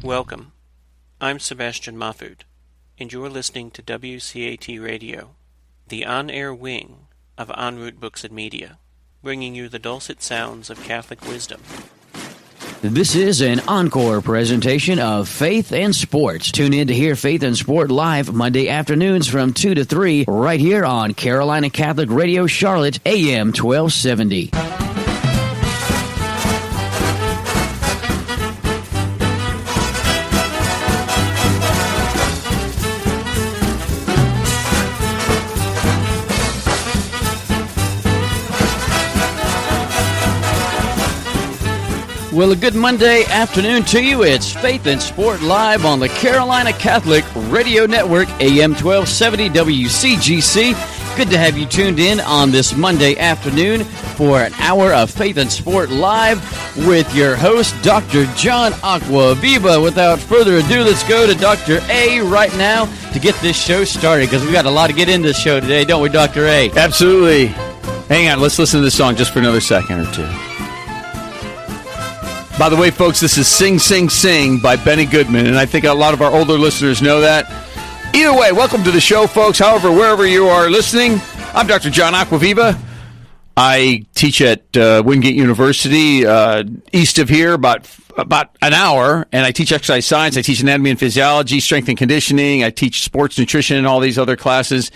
Welcome. I'm Sebastian Mahfoud, and you're listening to WCAT Radio, the on-air wing of En route Books and Media, bringing you the dulcet sounds of Catholic wisdom. This is an encore presentation of Faith and Sports. Tune in to hear Faith and Sport live Monday afternoons from 2 to 3 right here on Carolina Catholic Radio Charlotte, AM 1270. Well, a good Monday afternoon to you. It's Faith and Sport live on the Carolina Catholic Radio Network, AM 1270 WCGC. Good to have you tuned in on this Monday afternoon for an hour of Faith and Sport live with your host, Dr. John Acquaviva. Without further ado, let's go to Dr. A right now to get this show started, because we got a lot to get into this show today, don't we, Dr. A? Absolutely. Hang on, let's listen to this song just for another second or two. By the way, folks, this is Sing, Sing, Sing by Benny Goodman, and I think a lot of our older listeners know that. Either way, welcome to the show, folks. However, wherever you are listening, I'm Dr. John Acquaviva. I teach at Wingate University, east of here, about an hour, and I teach exercise science. I teach anatomy and physiology, strength and conditioning. I teach sports nutrition and all these other classes.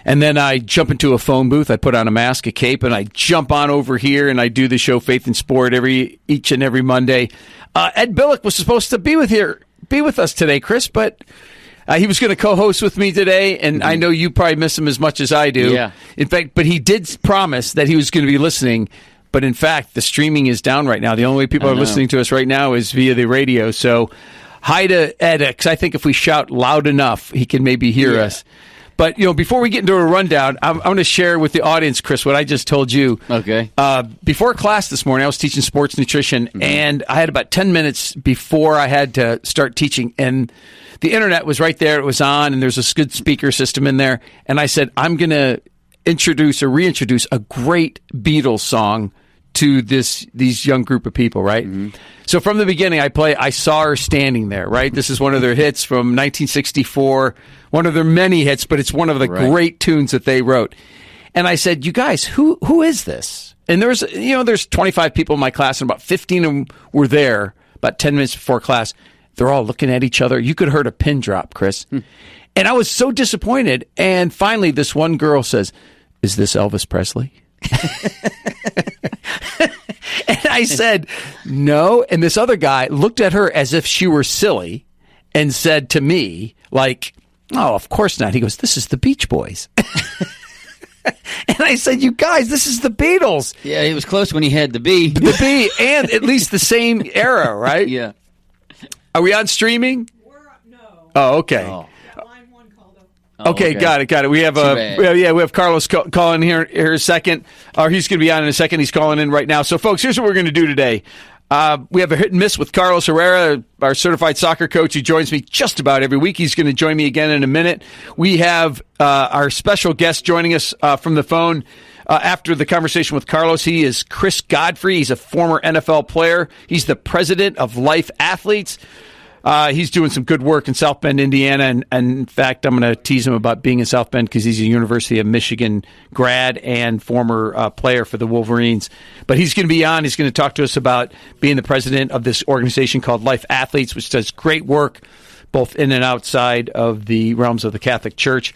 And then I jump into a phone booth. I put on a mask, a cape, and I jump on over here, and I do the show Faith and Sport each and every Monday. Ed Billick was supposed to be with us today, Chris, but he was going to co-host with me today, and I know you probably miss him as much as I do. Yeah. In fact, but he did promise that he was going to be listening. But in fact, the streaming is down right now. The only way people are listening to us right now is via the radio. So hi to Ed, because I think if we shout loud enough, he can maybe hear us. But, before we get into a rundown, I'm going to share with the audience, Chris, what I just told you. Okay. Before class this morning, I was teaching sports nutrition, and I had about 10 minutes before I had to start teaching. And the internet was right there. It was on, and there's a good speaker system in there. And I said, I'm going to reintroduce a great Beatles song to these young group of people, right? Mm-hmm. So from the beginning, I Saw Her Standing There, right? This is one of their hits from 1964, one of their many hits, but it's one of the great tunes that they wrote. And I said, you guys, who is this? And there's 25 people in my class, and about 15 of them were there about 10 minutes before class. They're all looking at each other. You could have heard a pin drop, Chris. And I was so disappointed. And finally, this one girl says, is this Elvis Presley? And I said, no. And this other guy looked at her as if she were silly and said to me, like, oh, of course not. He goes, this is the Beach Boys. And I said, you guys, this is the Beatles. Yeah, he was close when he had the B. The B, and at least the same era, right? Yeah. Are we on streaming? No. Oh, okay. Oh. Line one called up. Okay, got it. We have we have Carlos calling here a second, or he's going to be on in a second. He's calling in right now. So, folks, here's what we're going to do today. We have a hit and miss with Carlos Herrera, our certified soccer coach. He joins me just about every week. He's going to join me again in a minute. We have our special guest joining us from the phone after the conversation with Carlos. He is Chris Godfrey. He's a former NFL player. He's the president of LifeAthletes. He's doing some good work in South Bend, Indiana, and in fact, I'm going to tease him about being in South Bend because he's a University of Michigan grad and former player for the Wolverines. But he's going to be on. He's going to talk to us about being the president of this organization called LifeAthletes, which does great work both in and outside of the realms of the Catholic Church.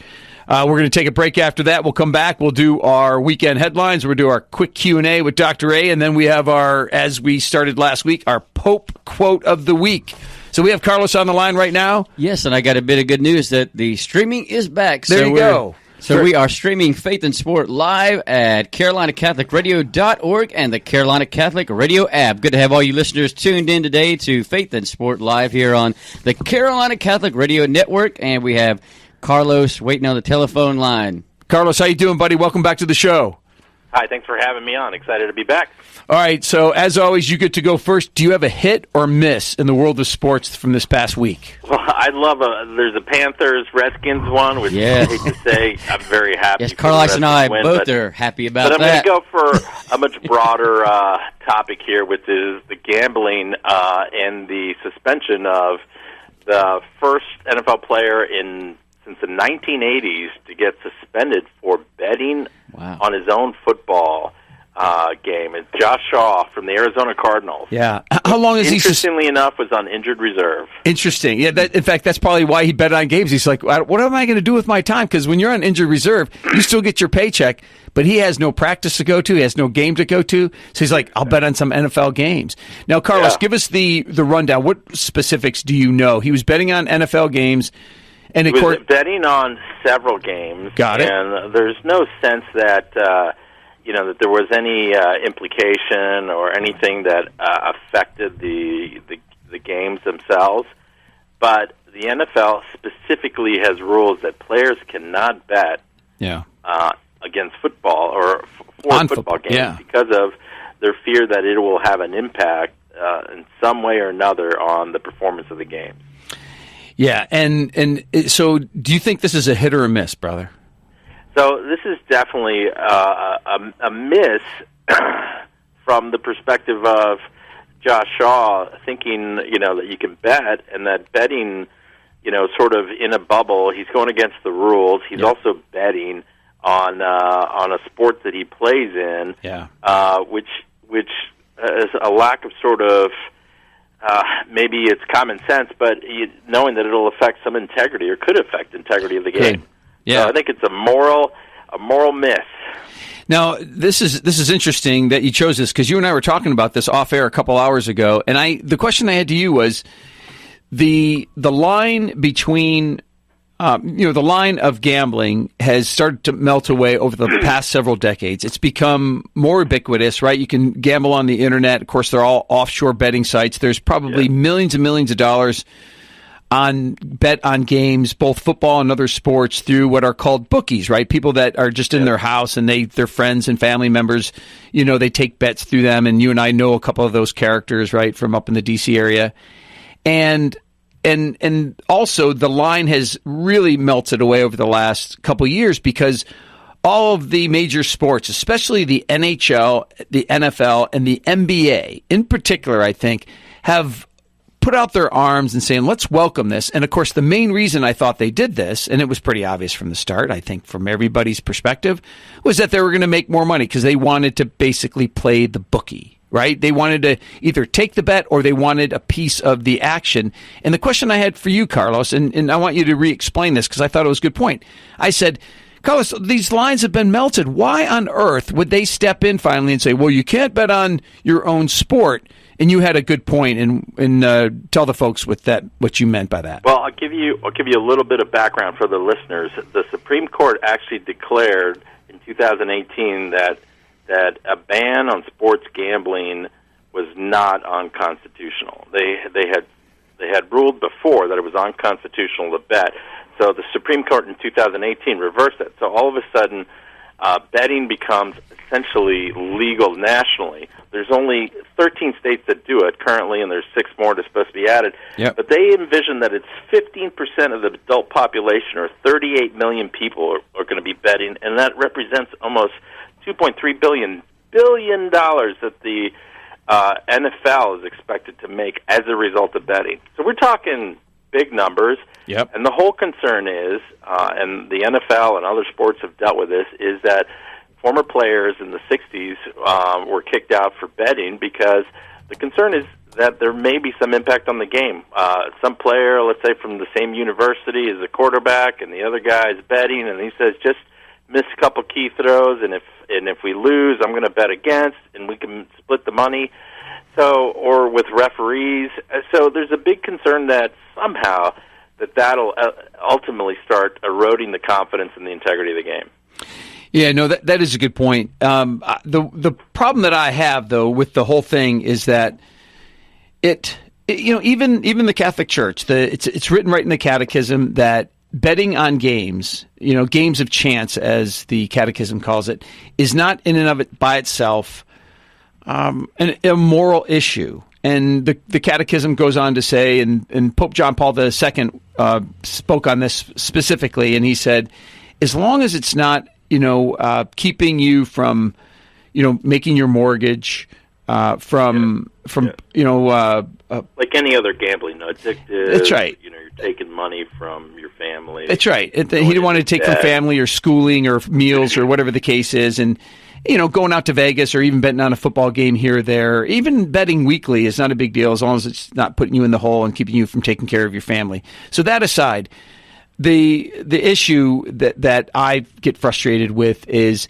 We're going to take a break after that. We'll come back. We'll do our weekend headlines. We'll do our quick Q&A with Dr. A, and then we have as we started last week, our Pope Quote of the Week. So we have Carlos on the line right now. Yes, and I got a bit of good news that the streaming is back. There you go. So we are streaming Faith and Sport live at CarolinaCatholicRadio.org and the Carolina Catholic Radio app. Good to have all you listeners tuned in today to Faith and Sport live here on the Carolina Catholic Radio Network. And we have Carlos waiting on the telephone line. Carlos, how you doing, buddy? Welcome back to the show. Hi, thanks for having me on. Excited to be back. All right, so as always, you get to go first. Do you have a hit or miss in the world of sports from this past week? Well, I love there's a Panthers-Redskins one, which I hate to say I'm very happy. Yes, Carlos and I both are happy about that. But I'm going to go for a much broader topic here, which is the gambling and the suspension of the first NFL player since the 1980s to get suspended for betting on his own football game. It's Josh Shaw from the Arizona Cardinals. Yeah. How long is he? Interestingly enough, was on injured reserve. Interesting. Yeah. In fact, that's probably why he bet on games. He's like, what am I going to do with my time? Because when you're on injured reserve, you still get your paycheck, but he has no practice to go to. He has no game to go to. So he's like, I'll bet on some NFL games. Now, Carlos, give us the rundown. What specifics do you know? He was betting on NFL games. And he was betting on several games. Got it. And there's no sense that that there was any implication or anything that affected the games themselves. But the NFL specifically has rules that players cannot bet against football or for football games because of their fear that it will have an impact in some way or another on the performance of the game. Yeah, and so do you think this is a hit or a miss, brother? So this is definitely a miss from the perspective of Josh Shaw thinking, that you can bet and that betting, sort of in a bubble. He's going against the rules. He's also betting on a sport that he plays in, which is a lack of sort of. Maybe it's common sense, but knowing that it'll affect some integrity or could affect integrity of the game. Yeah, so I think it's a moral miss. Now, this is interesting that you chose this because you and I were talking about this off air a couple hours ago, and the question I had to you was the line between. The line of gambling has started to melt away over the past several decades. It's become more ubiquitous, right? You can gamble on the internet. Of course, they're all offshore betting sites. There's probably millions and millions of dollars bet on games, both football and other sports, through what are called bookies, right? People that are just in their house and their friends and family members, they take bets through them. And you and I know a couple of those characters, right, from up in the D.C. area. And also the line has really melted away over the last couple of years because all of the major sports, especially the NHL, the NFL, and the NBA in particular, I think, have put out their arms and saying, let's welcome this. And of course, the main reason I thought they did this, and it was pretty obvious from the start, I think from everybody's perspective, was that they were going to make more money because they wanted to basically play the bookie. Right? They wanted to either take the bet or they wanted a piece of the action. And the question I had for you, Carlos, and I want you to re-explain this because I thought it was a good point. I said, Carlos, these lines have been melted. Why on earth would they step in finally and say, well, you can't bet on your own sport? And you had a good point, and tell the folks what you meant by that. Well, I'll give you a little bit of background for the listeners. The Supreme Court actually declared in 2018 that a ban on sports gambling was not unconstitutional. They had ruled before that it was unconstitutional to bet. So the Supreme Court in 2018 reversed it. So all of a sudden, betting becomes essentially legal nationally. There's only 13 states that do it currently, and there's 6 more that's supposed to be added. Yep. But they envision that it's 15% of the adult population, or 38 million people, are going to be betting, and that represents almost $2.3 billion that the NFL is expected to make as a result of betting. So we're talking big numbers. Yep. And the whole concern is, and the NFL and other sports have dealt with this, is that former players in the 60s were kicked out for betting because the concern is that there may be some impact on the game. Some player, let's say from the same university, is a quarterback, and the other guy is betting, and he says, just miss a couple key throws, and if we lose, I'm going to bet against, and we can split the money. So, or with referees. So there's a big concern that somehow that'll ultimately start eroding the confidence in the integrity of the game. Yeah, no, that is a good point. The problem that I have though with the whole thing is that even the Catholic Church, it's written right in the Catechism that betting on games, games of chance, as the Catechism calls it, is not in and of it by itself a moral issue. And the Catechism goes on to say, and Pope John Paul II spoke on this specifically, and he said, as long as it's not, keeping you from, making your mortgage, like any other gambling, addictive. That's right. You're taking money from your family. That's right. He didn't want to take from family or schooling or meals or whatever the case is, and going out to Vegas or even betting on a football game here or there, even betting weekly is not a big deal as long as it's not putting you in the hole and keeping you from taking care of your family. So that aside, the issue that I get frustrated with is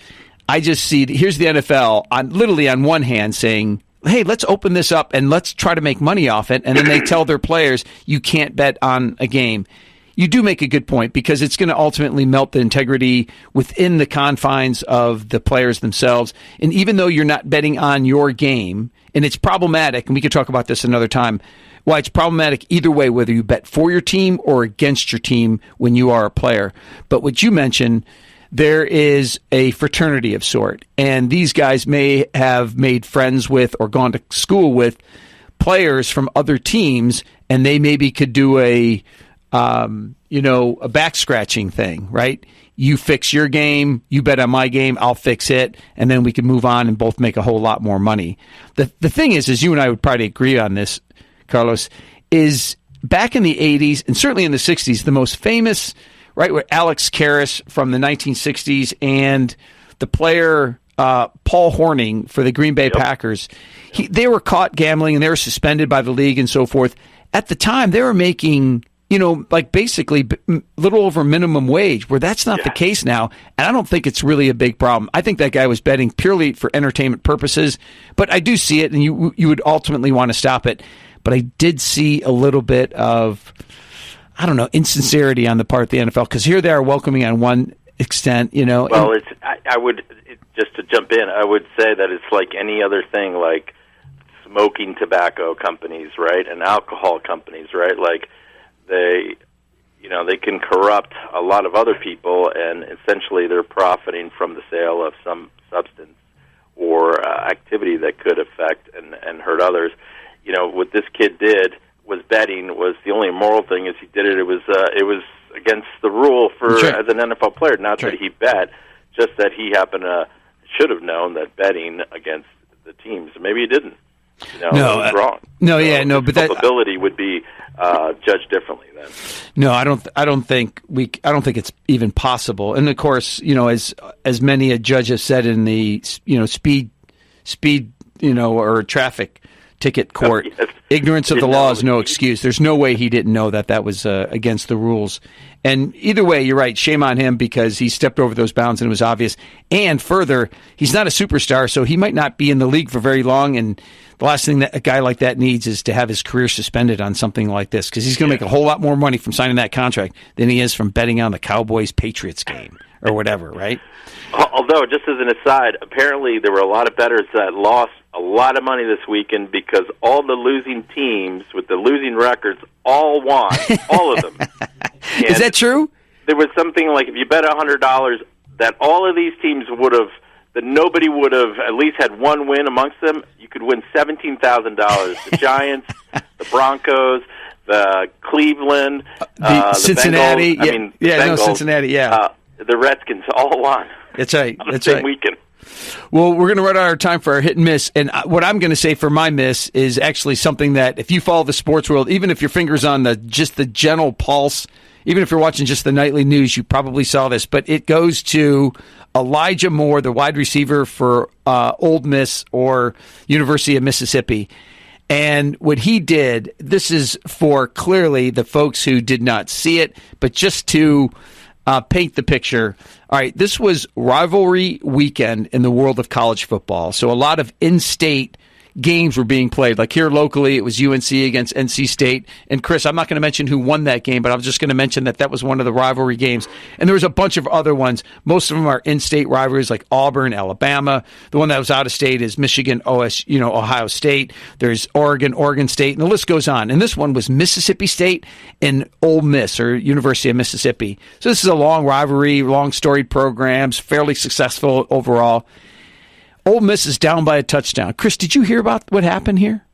I just see here's the NFL literally on one hand saying, hey, let's open this up and let's try to make money off it, and then they tell their players you can't bet on a game. You do make a good point because it's going to ultimately melt the integrity within the confines of the players themselves. And even though you're not betting on your game, and it's problematic, and we could talk about this another time, why it's problematic either way, whether you bet for your team or against your team when you are a player. But what you mentioned, there is a fraternity of sort, and these guys may have made friends with or gone to school with players from other teams, and they maybe could do a back scratching thing, right? You fix your game, you bet on my game, I'll fix it, and then we can move on and both make a whole lot more money. The thing is you and I would probably agree on this, Carlos, is back in the 80s and certainly in the 60s, the most famous, right, with Alex Karras from the 1960s and the player Paul Hornung for the Green Bay Packers, they were caught gambling and they were suspended by the league and so forth. At the time, they were making basically a little over minimum wage, where that's not the case now. And I don't think it's really a big problem. I think that guy was betting purely for entertainment purposes, but I do see it, and you would ultimately want to stop it. But I did see a little bit of, insincerity on the part of the NFL, because here they are welcoming on one extent, Well, just to jump in, I would say that it's like any other thing, like smoking tobacco companies, right, and alcohol companies, right, like, they can corrupt a lot of other people, and essentially they're profiting from the sale of some substance or activity that could affect and hurt others. What this kid did was betting was the only immoral thing is he did it. It was against the rule as an NFL player. Not that he bet, just that he should have known that betting against the teams. Maybe he didn't. It was wrong. But that culpability would be judged differently then. No, I don't think it's even possible. And of course, as many a judge has said in the speed or traffic ticket court, ignorance of the law is no excuse. There's no way he didn't know that was against the rules. And either way, you're right. Shame on him because he stepped over those bounds and it was obvious. And further, he's not a superstar, so he might not be in the league for very long. And the last thing that a guy like that needs is to have his career suspended on something like this, because he's going to make a whole lot more money from signing that contract than he is from betting on the Cowboys-Patriots game or whatever, right? Although, just as an aside, apparently there were a lot of bettors that lost a lot of money this weekend because all the losing teams with the losing records all won, all of them. Is that true? There was something like if you bet $100 that all of these teams that nobody would have at least had one win amongst them, you could win $17,000. The Giants, the Broncos, the Cleveland, the Cincinnati. The Bengals, Cincinnati. Yeah, the Redskins all won. That's right. On the same weekend. Well, we're going to run out of time for our hit and miss. And what I'm going to say for my miss is actually something that if you follow the sports world, even if your finger's on just the general pulse, even if you're watching just the nightly news, you probably saw this. But it goes to Elijah Moore, the wide receiver for Ole Miss or University of Mississippi. And what he did, this is for clearly the folks who did not see it, but just to paint the picture. All right, this was rivalry weekend in the world of college football. So a lot of in-state games were being played. Like here locally, it was UNC against NC State. And Chris, I'm not going to mention who won that game, but I'm just going to mention that was one of the rivalry games. And there was a bunch of other ones. Most of them are in-state rivalries like Auburn, Alabama. The one that was out of state is Michigan, Ohio State. There's Oregon State, and the list goes on. And this one was Mississippi State and Ole Miss, or University of Mississippi. So this is a long rivalry, long storied programs, fairly successful overall. Ole Miss is down by a touchdown. Chris, did you hear about what happened here?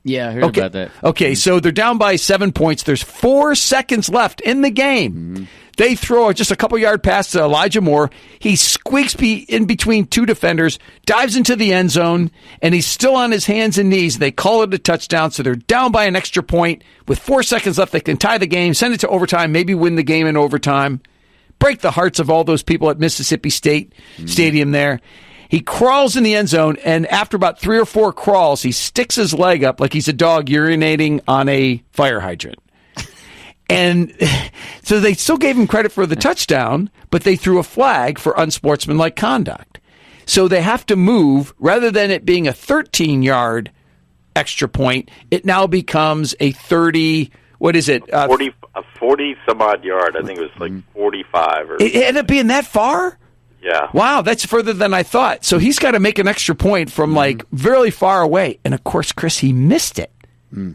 Yeah, I heard about that. Okay, so they're down by 7 points. There's 4 seconds left in the game. Mm-hmm. They throw just a couple-yard pass to Elijah Moore. He squeaks in between 2 defenders, dives into the end zone, and he's still on his hands and knees. They call it a touchdown, so they're down by an extra point. With 4 seconds left, they can tie the game, send it to overtime, maybe win the game in overtime, break the hearts of all those people at Mississippi State Stadium there. He crawls in the end zone, and after about 3 or 4 crawls, he sticks his leg up like he's a dog urinating on a fire hydrant. And so they still gave him credit for the touchdown, but they threw a flag for unsportsmanlike conduct. So they have to move, rather than it being a 13-yard extra point, it now becomes a 30, what is it? 40 some odd yard. I think it was like 45. Or it ended up being that far? Yeah. Wow, that's further than I thought. So he's got to make an extra point from like very far away. And of course, Chris, he missed it.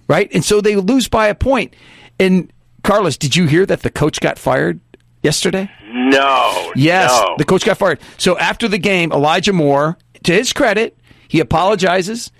Right? And so they lose by a point. And Carlos, did you hear that the coach got fired yesterday? No. Yes, no. The coach got fired. So after the game, Elijah Moore, to his credit, he apologizes.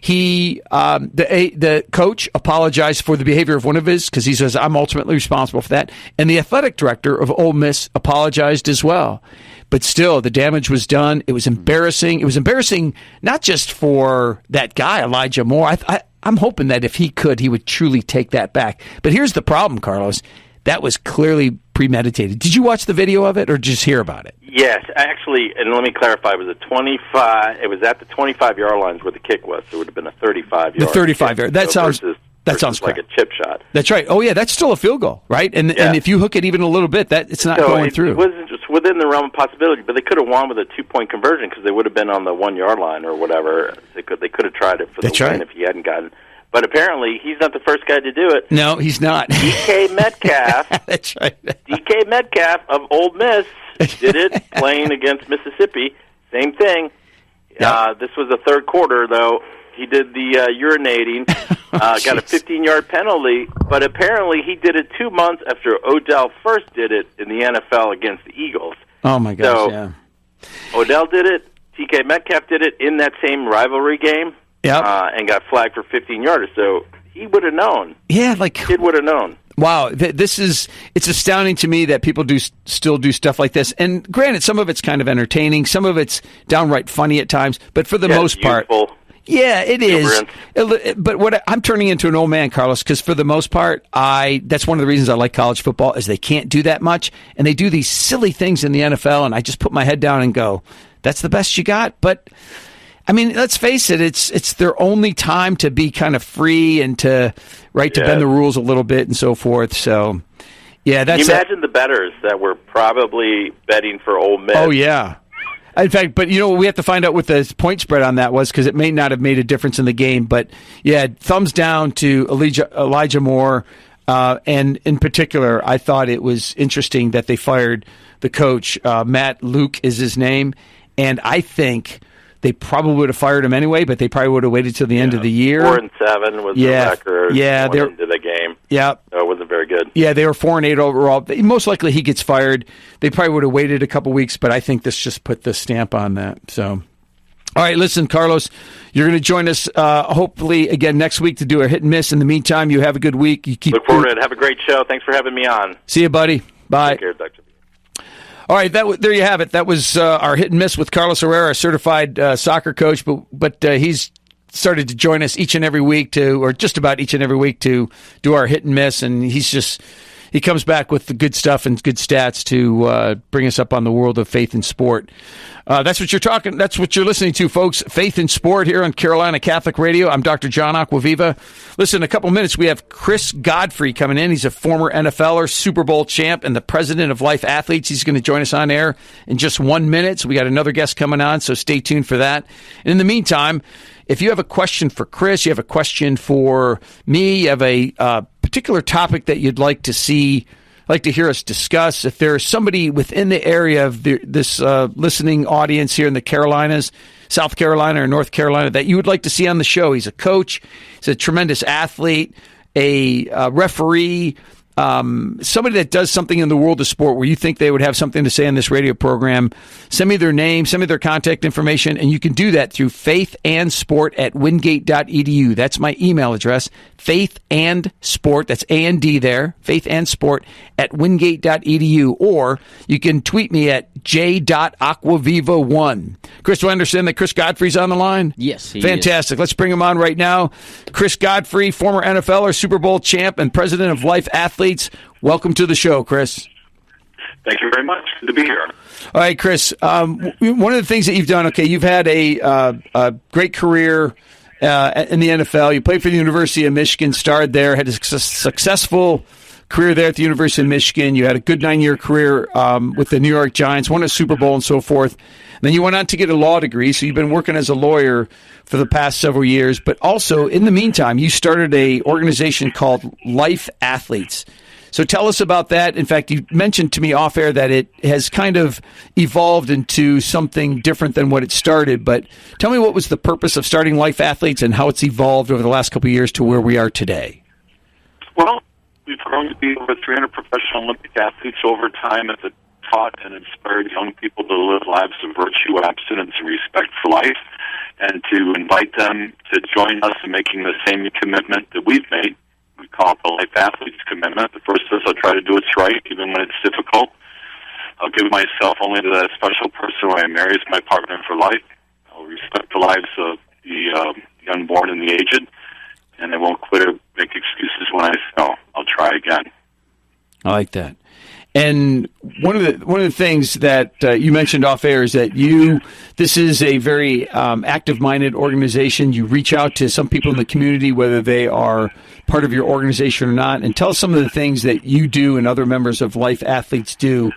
The coach apologized for the behavior of one of his, because he says, I'm ultimately responsible for that. And the athletic director of Ole Miss apologized as well. But still, the damage was done. It was embarrassing. It was embarrassing not just for that guy, Elijah Moore. I'm hoping that if he could, he would truly take that back. But here's the problem, Carlos. That was clearly premeditated. Did you watch the video of it or just hear about it? Yes, actually, and let me clarify. It was It was at the 25-yard lines where the kick was. So it would have been a 35-yard. The 35-yard. That sounds like a chip shot. That's right. Oh yeah, that's still a field goal, right? And if you hook it even a little bit, it's not going through. It wasn't just within the realm of possibility, but they could have won with a 2-point conversion because they would have been on the 1-yard line or whatever. They could have tried it for the win if he hadn't gotten. But apparently, he's not the first guy to do it. No, he's not. DK Metcalf. That's right. DK Metcalf of Ole Miss did it playing against Mississippi. Same thing. Yep. This was the third quarter, though. He did the urinating, got a 15-yard penalty, but apparently he did it 2 months after Odell first did it in the NFL against the Eagles. Oh, my gosh, Odell did it, DK Metcalf did it in that same rivalry game, and got flagged for 15-yarders, so he would have known. Yeah, kid would have known. Wow, it's astounding to me that people still do stuff like this. And granted, some of it's kind of entertaining, some of it's downright funny at times, but for the most part... Yeah, it is. But I'm turning into an old man, Carlos, because for the most part, that's one of the reasons I like college football is they can't do that much, and they do these silly things in the NFL, and I just put my head down and go, that's the best you got? But, I mean, let's face it, it's their only time to be kind of free and to bend the rules a little bit and so forth. So, yeah, that's... Can you imagine the bettors that were probably betting for Ole Miss? Oh, yeah. In fact, but we have to find out what the point spread on that was because it may not have made a difference in the game. But yeah, thumbs down to Elijah Moore, and in particular, I thought it was interesting that they fired the coach. Matt Luke is his name, and I think they probably would have fired him anyway, but they probably would have waited till the end of the year. 4-7 was the record. Yeah, they're into the game. Yeah, so it wasn't very good. Yeah, they were 4-8 overall. Most likely he gets fired. They probably would have waited a couple weeks, but I think this just put the stamp on that. So, all right, listen, Carlos, you're going to join us hopefully again next week to do a hit and miss. In the meantime, you have a good week. You keep look forward to it. Have a great show. Thanks for having me on. See you, buddy. Bye. Take care, Dr. All right, there you have it. That was our hit and miss with Carlos Herrera, a certified soccer coach, but he's started to join us each and every week or just about each and every week to do our hit and miss, and he's just he comes back with the good stuff and good stats to bring us up on the world of faith and sport. That's what you're listening to, folks. Faith and Sport here on Carolina Catholic Radio. I'm Dr. John Acquaviva. Listen, in a couple minutes, we have Chris Godfrey coming in. He's a former NFLer, Super Bowl champ, and the president of LifeAthletes. He's going to join us on air in just 1 minute. So we got another guest coming on, so stay tuned for that. And in the meantime, if you have a question for Chris, you have a question for me, you have a particular topic that you'd like to hear us discuss, if there's somebody within the area of this listening audience here in the Carolinas, South Carolina or North Carolina, that you would like to see on the show. He's a coach, he's a tremendous athlete, a referee, somebody that does something in the world of sport where you think they would have something to say on this radio program, send me their name, send me their contact information, and you can do that through faithandsport@wingate.edu. That's my email address, faithandsport, that's A-N-D there, faithandsport@wingate.edu, or you can tweet me at j.aquaviva1. Chris, do I understand that Chris Godfrey's on the line? Yes, he Fantastic. is. Let's bring him on right now. Chris Godfrey, former NFLer, Super Bowl champ, and president of LifeAthletes. Welcome to the show, Chris. Thank you very much. Good to be here. All right, Chris. One of the things that you've done, you've had a great career in the NFL. You played for the University of Michigan, starred there, had a successful career there at the University of Michigan. You had a good 9-year career with the New York Giants, won a Super Bowl and so forth. And then you went on to get a law degree, so you've been working as a lawyer for the past several years. But also, in the meantime, you started an organization called LifeAthletes. So tell us about that. In fact, you mentioned to me off air that it has kind of evolved into something different than what it started. But tell me, what was the purpose of starting LifeAthletes and how it's evolved over the last couple of years to where we are today? Well, we've grown to be over 300 professional Olympic athletes over time that taught and inspired young people to live lives of virtue, abstinence, and respect for life, and to invite them to join us in making the same commitment that we've made. We call it the Life Athletes Commitment. The first is I'll try to do what's right, even when it's difficult. I'll give myself only to that special person who I marry as my partner for life. I'll respect the lives of the unborn and the aged, and I won't quit or make excuses when I fail. I'll try again. I like that. And one of the things that you mentioned off air is that this is a very active-minded organization. You reach out to some people in the community, whether they are part of your organization or not, and tell us some of the things that you do and other members of LifeAthletes do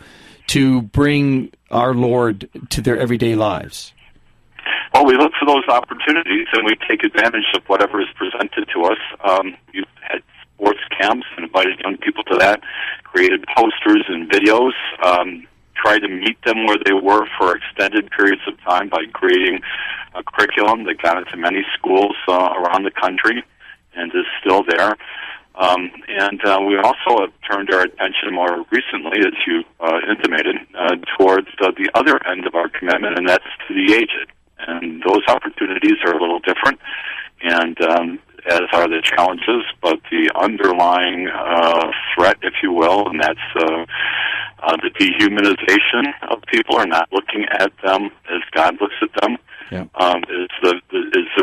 to bring our Lord to their everyday lives. Well, we look for those opportunities, and we take advantage of whatever is presented to us. We've had sports camps and invited young people to that, created posters and videos, tried to meet them where they were for extended periods of time by creating a curriculum that got into many schools around the country and is still there. And we also have turned our attention more recently, as you intimated, towards the other end of our commitment, and that's to the aged. And those opportunities are a little different, and as are the challenges, but the underlying threat, if you will, and that's the dehumanization of people, or not looking at them as God looks at them, is the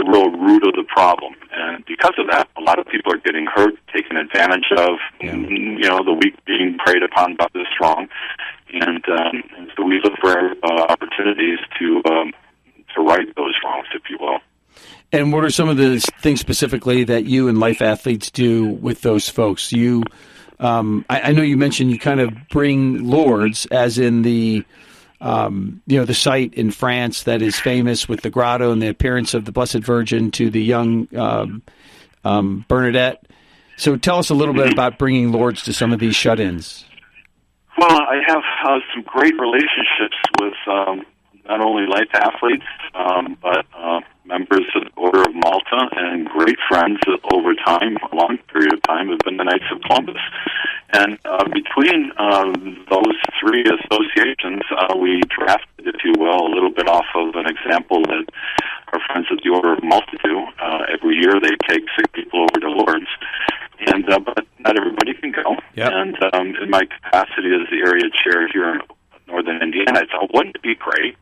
real root of the problem. And because of that, a lot of people are getting hurt, taken advantage of, the weak being preyed upon by the strong. And so we look for opportunities to right those wrongs, if you will. And what are some of the things specifically that you and LifeAthletes do with those folks? You, I know you mentioned you kind of bring Lourdes, as in the site in France that is famous with the grotto and the appearance of the Blessed Virgin to the young Bernadette. So tell us a little bit about bringing Lourdes to some of these shut-ins. Well, I have some great relationships with not only LifeAthletes, but members of the Order of Malta, and great friends over time, a long period of time, have been the Knights of Columbus. And between those three associations, we drafted, if you will, a little bit off of an example that our friends at the Order of Malta do. Every year they take sick people over to Lourdes. And but not everybody can go. Yep. And in my capacity as the area chair here in Northern Indiana, I thought, wouldn't it be great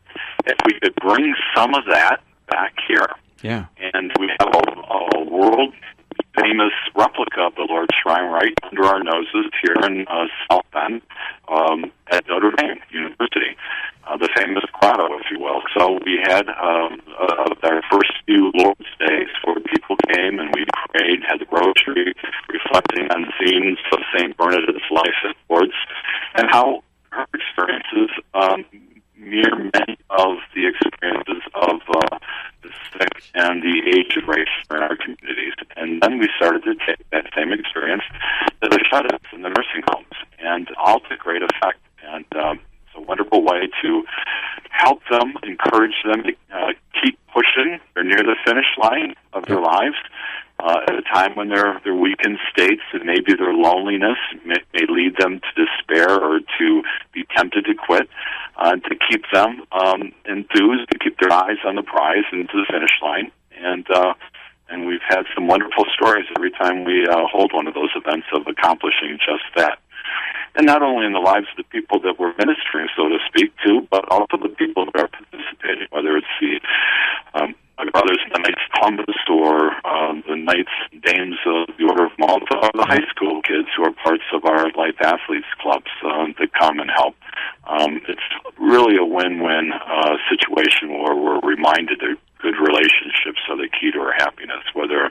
if we could bring some of that back here? Yeah. And we have a world-famous replica of the Lord's Shrine right under our noses here in South Bend at Notre Dame University, the famous grotto, if you will. So we had our first few Lord's Days where people came and we prayed, had the rosary, reflecting on scenes of St. Bernadette's life at Lourdes, and how her experiences mirror many of the experiences of the sick and the aged race in our communities. And then we started to take that same experience to the shut-ins in the nursing homes, and all to great effect. And it's a wonderful way to help them, encourage them to keep pushing. They're near the finish line of their lives at a time when they're weakened states, and maybe their loneliness may lead them to despair or to be tempted to quit. To keep them enthused, to keep their eyes on the prize and to the finish line. And we've had some wonderful stories every time we hold one of those events of accomplishing just that. And not only in the lives of the people that we're ministering, so to speak, to, but also the people that are participating, whether it's the brothers in the Knights of Columbus or the Knights and Dames of the Order of Malta, or the high school kids who are parts of our LifeAthletes clubs that come and help. It's really a win-win situation where we're reminded that good relationships are the key to our happiness, whether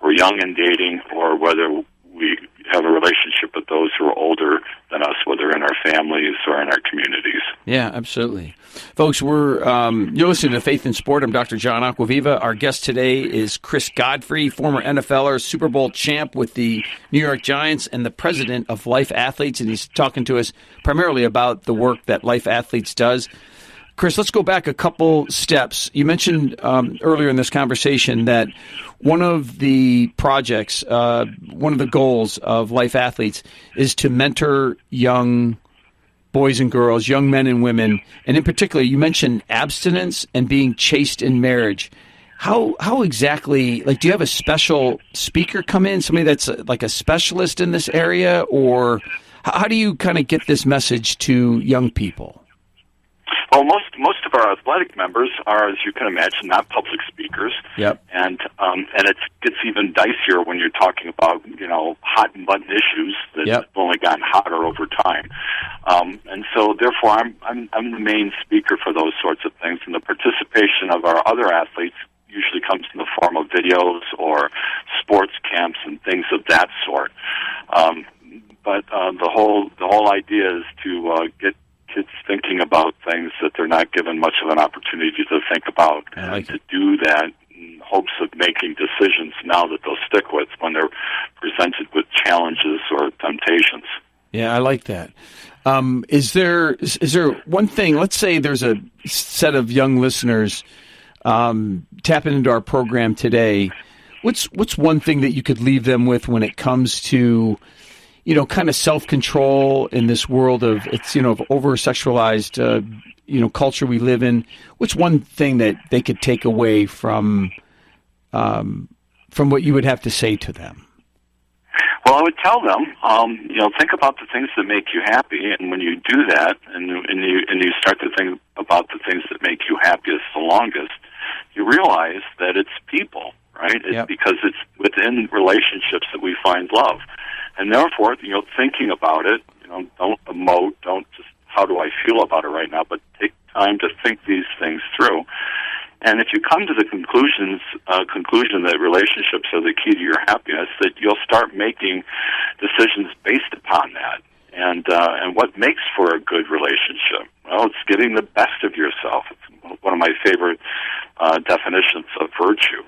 we're young and dating or whether we have a relationship with those who are older than us, whether in our families or in our communities. Yeah, absolutely. Folks, you're listening to Faith in Sport. I'm Dr. John Acquaviva. Our guest today is Chris Godfrey, former NFLer, Super Bowl champ with the New York Giants, and the president of LifeAthletes, and he's talking to us primarily about the work that LifeAthletes does. Chris, let's go back a couple steps. You mentioned earlier in this conversation that one of the projects, one of the goals of LifeAthletes is to mentor young boys and girls, young men and women, and in particular, you mentioned abstinence and being chaste in marriage. How exactly, do you have a special speaker come in, somebody that's like a specialist in this area, or how do you kind of get this message to young people? Well, most of our athletic members are, as you can imagine, not public speakers. Yep. And it gets even dicier when you're talking about hot and button issues that have only gotten hotter over time. And so, therefore, I'm the main speaker for those sorts of things, and the participation of our other athletes usually comes in the form of videos or sports camps and things of that sort. But the whole idea is to get kids thinking about things that they're not given much of an opportunity to think about, and to do that in hopes of making decisions now that they'll stick with when they're presented with challenges or temptations. Yeah, I like that. Is there one thing? Let's say there's a set of young listeners tapping into our program today. What's one thing that you could leave them with when it comes to kind of self-control in this world of of over-sexualized, culture we live in? What's one thing that they could take away from what you would have to say to them? Well, I would tell them, think about the things that make you happy, and when you do that, and you start to think about the things that make you happiest the longest, you realize that it's people, right? Because it's within relationships that we find love. And therefore, thinking about it, don't emote, don't just, how do I feel about it right now, but take time to think these things through. And if you come to the conclusion that relationships are the key to your happiness, that you'll start making decisions based upon that. And what makes for a good relationship? Well, it's giving the best of yourself. It's one of my favorite definitions of virtue.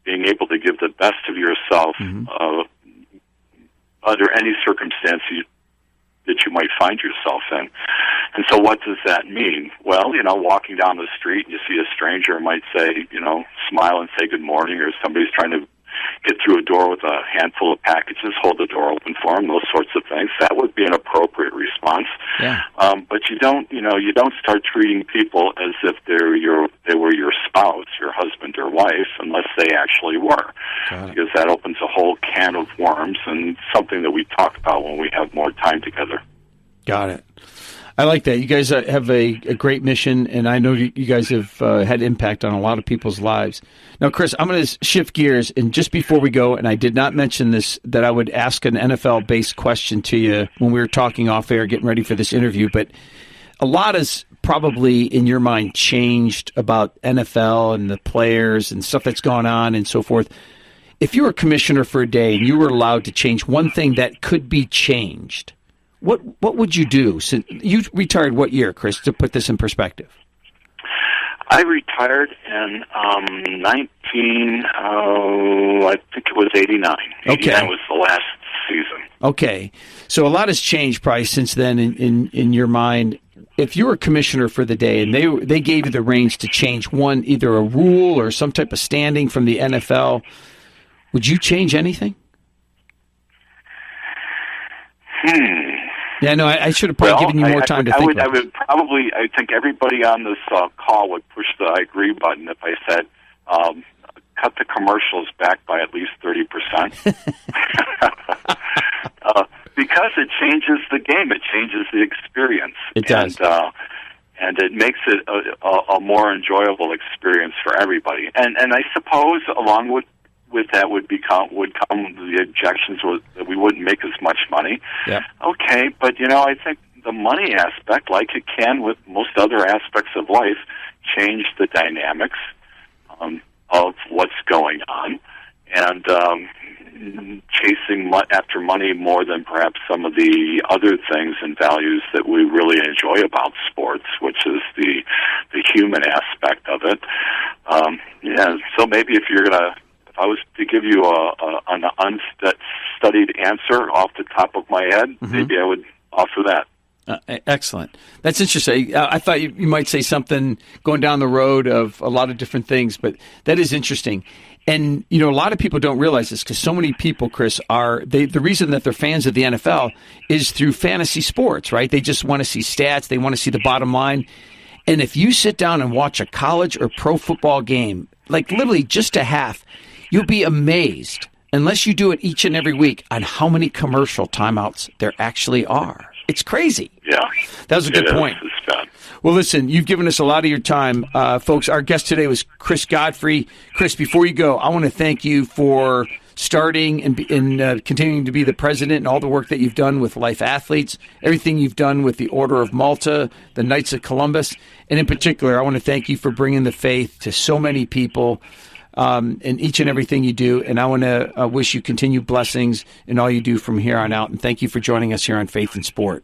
Being able to give the best of yourself under any circumstance that you might find yourself in. And so what does that mean? Well, walking down the street and you see a stranger might say, smile and say good morning, or somebody's trying to get through a door with a handful of packages, hold the door open for them, those sorts of things. That would be an appropriate response. Yeah. But you don't start treating people as if they were your spouse, your husband or wife, unless they actually were. Because that opens a whole can of worms, and something that we talk about when we have more time together. Got it. I like that. You guys have a great mission, and I know you guys have had impact on a lot of people's lives. Now, Chris, I'm going to shift gears, and just before we go, and I did not mention this, that I would ask an NFL-based question to you when we were talking off air, getting ready for this interview, but a lot has probably, in your mind, changed about NFL and the players and stuff that's gone on and so forth. If you were commissioner for a day and you were allowed to change one thing that could be changed, what would you do? So you retired what year, Chris, to put this in perspective? I retired in I think it was 89. Okay. 89 was the last season. Okay. So a lot has changed probably since then in your mind. If you were commissioner for the day and they gave you the reins to change one, either a rule or some type of standing from the NFL, would you change anything? Yeah, no, I should have probably given you more time to think about it. I think everybody on this call would push the I agree button if I said, cut the commercials back by at least 30%. Because it changes the game. It changes the experience. It does. And it makes it a more enjoyable experience for everybody. And I suppose along with that would come the objections that we wouldn't make as much money. Yeah. Okay, but I think the money aspect, like it can with most other aspects of life, change the dynamics of what's going on, and chasing after money more than perhaps some of the other things and values that we really enjoy about sports, which is the human aspect of it. So maybe if I was to give you an unstudied answer off the top of my head, maybe I would offer that. Excellent. That's interesting. I thought you might say something going down the road of a lot of different things, but that is interesting. And, a lot of people don't realize this because so many people, Chris, the reason that they're fans of the NFL is through fantasy sports, right? They just want to see stats. They want to see the bottom line. And if you sit down and watch a college or pro football game, like literally just a half, you'll be amazed, unless you do it each and every week, on how many commercial timeouts there actually are. It's crazy. Yeah. That was a good point. It's bad. Well, listen, you've given us a lot of your time. Folks, our guest today was Chris Godfrey. Chris, before you go, I want to thank you for starting and continuing to be the president and all the work that you've done with LifeAthletes, everything you've done with the Order of Malta, the Knights of Columbus. And in particular, I want to thank you for bringing the faith to so many people in each and everything you do. And I want to wish you continued blessings in all you do from here on out. And thank you for joining us here on Faith and Sport.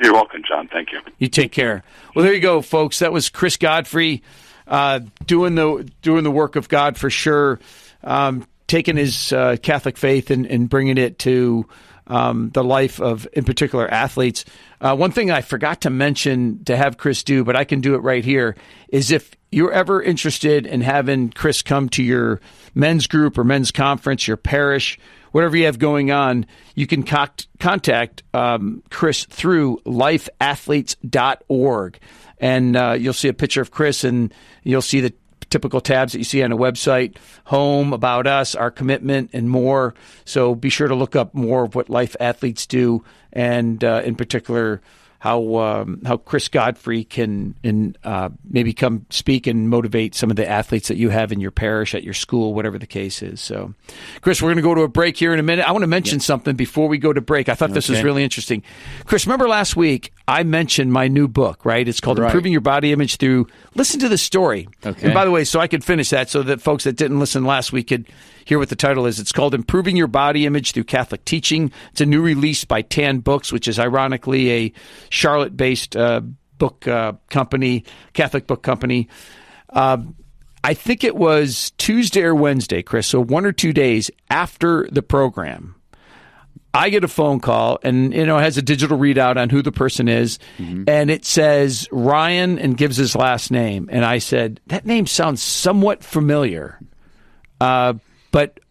You're welcome, John. Thank you. You take care. Well, there you go, folks. That was Chris Godfrey doing the work of God for sure, taking his Catholic faith and bringing it to the life of, in particular, athletes. One thing I forgot to mention to have Chris do, but I can do it right here, is if you're ever interested in having Chris come to your men's group or men's conference, your parish, whatever you have going on, you can contact Chris through lifeathletes.org. And you'll see a picture of Chris, and you'll see the typical tabs that you see on a website, home, about us, our commitment, and more. So be sure to look up more of what Life Athletes do, and in particular, how Chris Godfrey can maybe come speak and motivate some of the athletes that you have in your parish, at your school, whatever the case is. So, Chris, we're going to go to a break here in a minute. I want to mention something before we go to break. I thought this was really interesting. Chris, remember last week I mentioned my new book, right? It's called Improving Your Body Image Through... Listen to the story. Okay. And by the way, so I could finish that so that folks that didn't listen last week could hear what the title is. It's called Improving Your Body Image Through Catholic Teaching. It's a new release by Tan Books, which is ironically a Charlotte-based book company, Catholic book company. I think it was Tuesday or Wednesday, Chris, so 1 or 2 days after the program, I get a phone call, and it has a digital readout on who the person is, and it says Ryan and gives his last name. And I said, that name sounds somewhat familiar. But,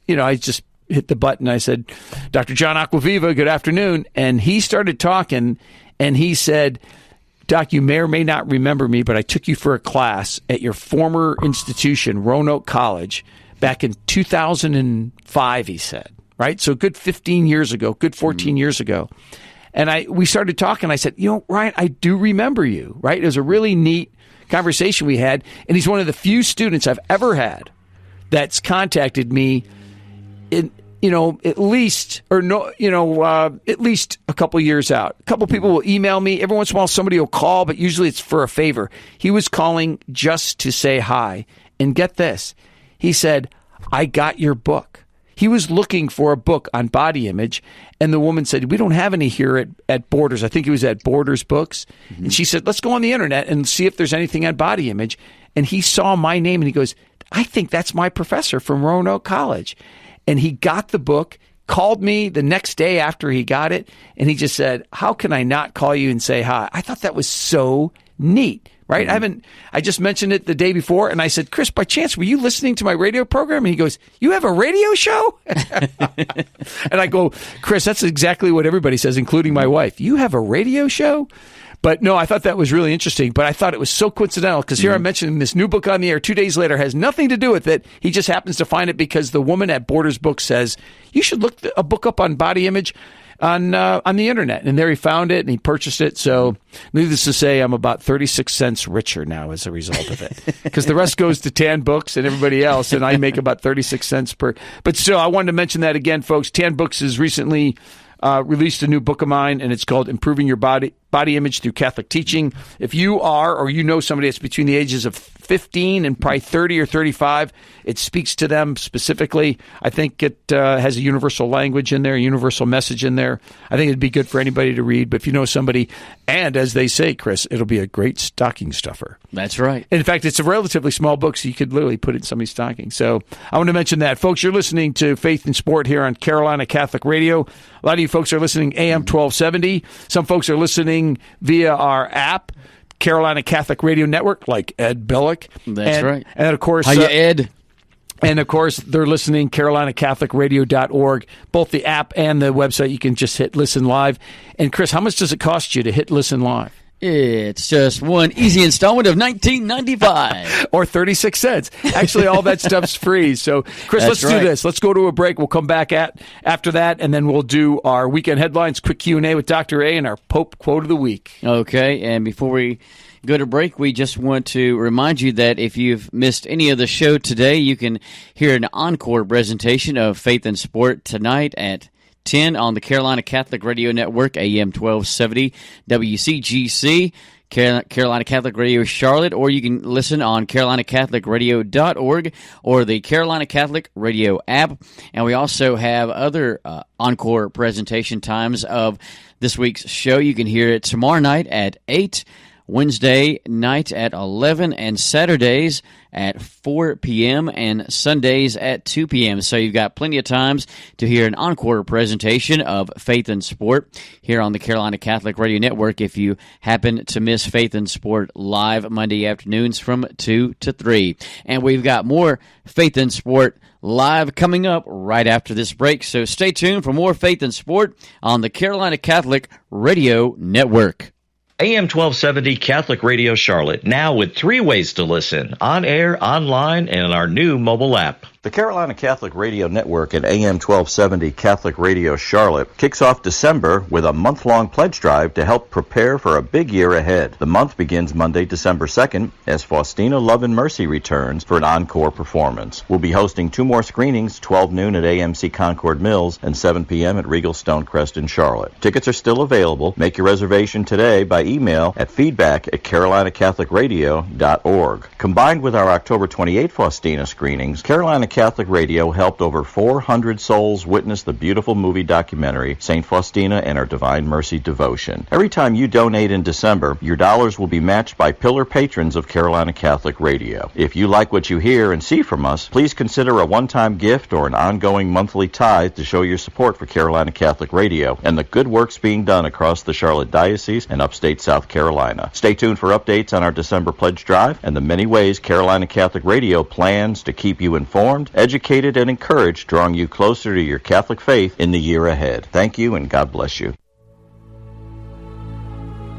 I just hit the button. I said, Dr. John Acquaviva, good afternoon. And he started talking, and he said, Doc, you may or may not remember me, but I took you for a class at your former institution, Roanoke College, back in 2005, he said. Right? So good 15 years ago, good 14 years ago. And we started talking. I said, Ryan, I do remember you, right? It was a really neat conversation we had. And he's one of the few students I've ever had that's contacted me at least a couple years out. A couple people will email me. Every once in a while, somebody will call, but usually it's for a favor. He was calling just to say hi. And get this. He said, I got your book. He was looking for a book on body image, and the woman said, we don't have any here at Borders. I think it was at Borders Books. Mm-hmm. And she said, let's go on the internet and see if there's anything on body image. And he saw my name, and he goes, I think that's my professor from Roanoke College. And he got the book, called me the next day after he got it, and he just said, how can I not call you and say hi? I thought that was so neat. Right? Mm-hmm. I just mentioned it the day before, and I said, Chris, by chance, were you listening to my radio program? And he goes, you have a radio show? And I go, Chris, that's exactly what everybody says, including my wife. You have a radio show? But no, I thought that was really interesting, but I thought it was so coincidental because here I'm mentioning this new book on the air 2 days later, has nothing to do with it. He just happens to find it because the woman at Borders Books says, you should look a book up on body image on the internet. And there he found it and he purchased it. So needless to say, I'm about 36 cents richer now as a result of it because the rest goes to Tan Books and everybody else. And I make about 36 cents per. But still, I wanted to mention that again, folks. Tan Books has recently released a new book of mine, and it's called Improving Your Body Image Through Catholic Teaching. If you are, or you know somebody that's between the ages of 15 and probably 30 or 35, it speaks to them specifically. I think it has a universal language in there, a universal message in there. I think it'd be good for anybody to read. But if you know somebody, and as they say, Chris, it'll be a great stocking stuffer. That's right. In fact, it's a relatively small book, so you could literally put it in somebody's stocking. So I want to mention that. Folks, you're listening to Faith and Sport here on Carolina Catholic Radio. A lot of you folks are listening AM 1270. Some folks are listening via our app, Carolina Catholic Radio Network, like Ed Billick. That's right. And of course, how you, Ed? And of course, they're listening carolinacatholicradio.org. Both the app and the website, you can just hit listen live. And Chris, how much does it cost you to hit listen live? It's just one easy installment of $19.95. Or 36 cents. Actually, all that stuff's free. So, Chris, let's do this. Let's go to a break. We'll come back after that, and then we'll do our weekend headlines, quick Q&A with Dr. A, and our Pope Quote of the Week. Okay, and before we go to break, we just want to remind you that if you've missed any of the show today, you can hear an encore presentation of Faith and Sport tonight at 10 on the Carolina Catholic Radio Network, AM 1270 WCGC, Carolina Catholic Radio Charlotte, or you can listen on carolinacatholicradio.org or the Carolina Catholic Radio app. And we also have other encore presentation times of this week's show. You can hear it tomorrow night at 8, Wednesday night at 11, and Saturdays at 4 p.m. and Sundays at 2 p.m. So you've got plenty of times to hear an encore presentation of Faith and Sport here on the Carolina Catholic Radio Network if you happen to miss Faith and Sport live Monday afternoons from 2 to 3. And we've got more Faith and Sport live coming up right after this break. So stay tuned for more Faith and Sport on the Carolina Catholic Radio Network. AM 1270 Catholic Radio Charlotte, now with 3 ways to listen: on air, online, and our new mobile app. The Carolina Catholic Radio Network and AM 1270 Catholic Radio Charlotte kicks off December with a month-long pledge drive to help prepare for a big year ahead. The month begins Monday, December 2nd, as Faustina Love and Mercy returns for an encore performance. We'll be hosting 2 more screenings, 12 noon at AMC Concord Mills and 7 p.m. at Regal Stonecrest in Charlotte. Tickets are still available. Make your reservation today by email at feedback@carolinacatholicradio.org. Combined with our October 28th Faustina screenings, Carolina Catholic Radio helped over 400 souls witness the beautiful movie documentary, St. Faustina and Her Divine Mercy Devotion. Every time you donate in December, your dollars will be matched by pillar patrons of Carolina Catholic Radio. If you like what you hear and see from us, please consider a one-time gift or an ongoing monthly tithe to show your support for Carolina Catholic Radio and the good works being done across the Charlotte Diocese and upstate South Carolina. Stay tuned for updates on our December pledge drive and the many ways Carolina Catholic Radio plans to keep you informed, educated, and encouraged, drawing you closer to your Catholic faith in the year ahead. Thank you, and God bless you.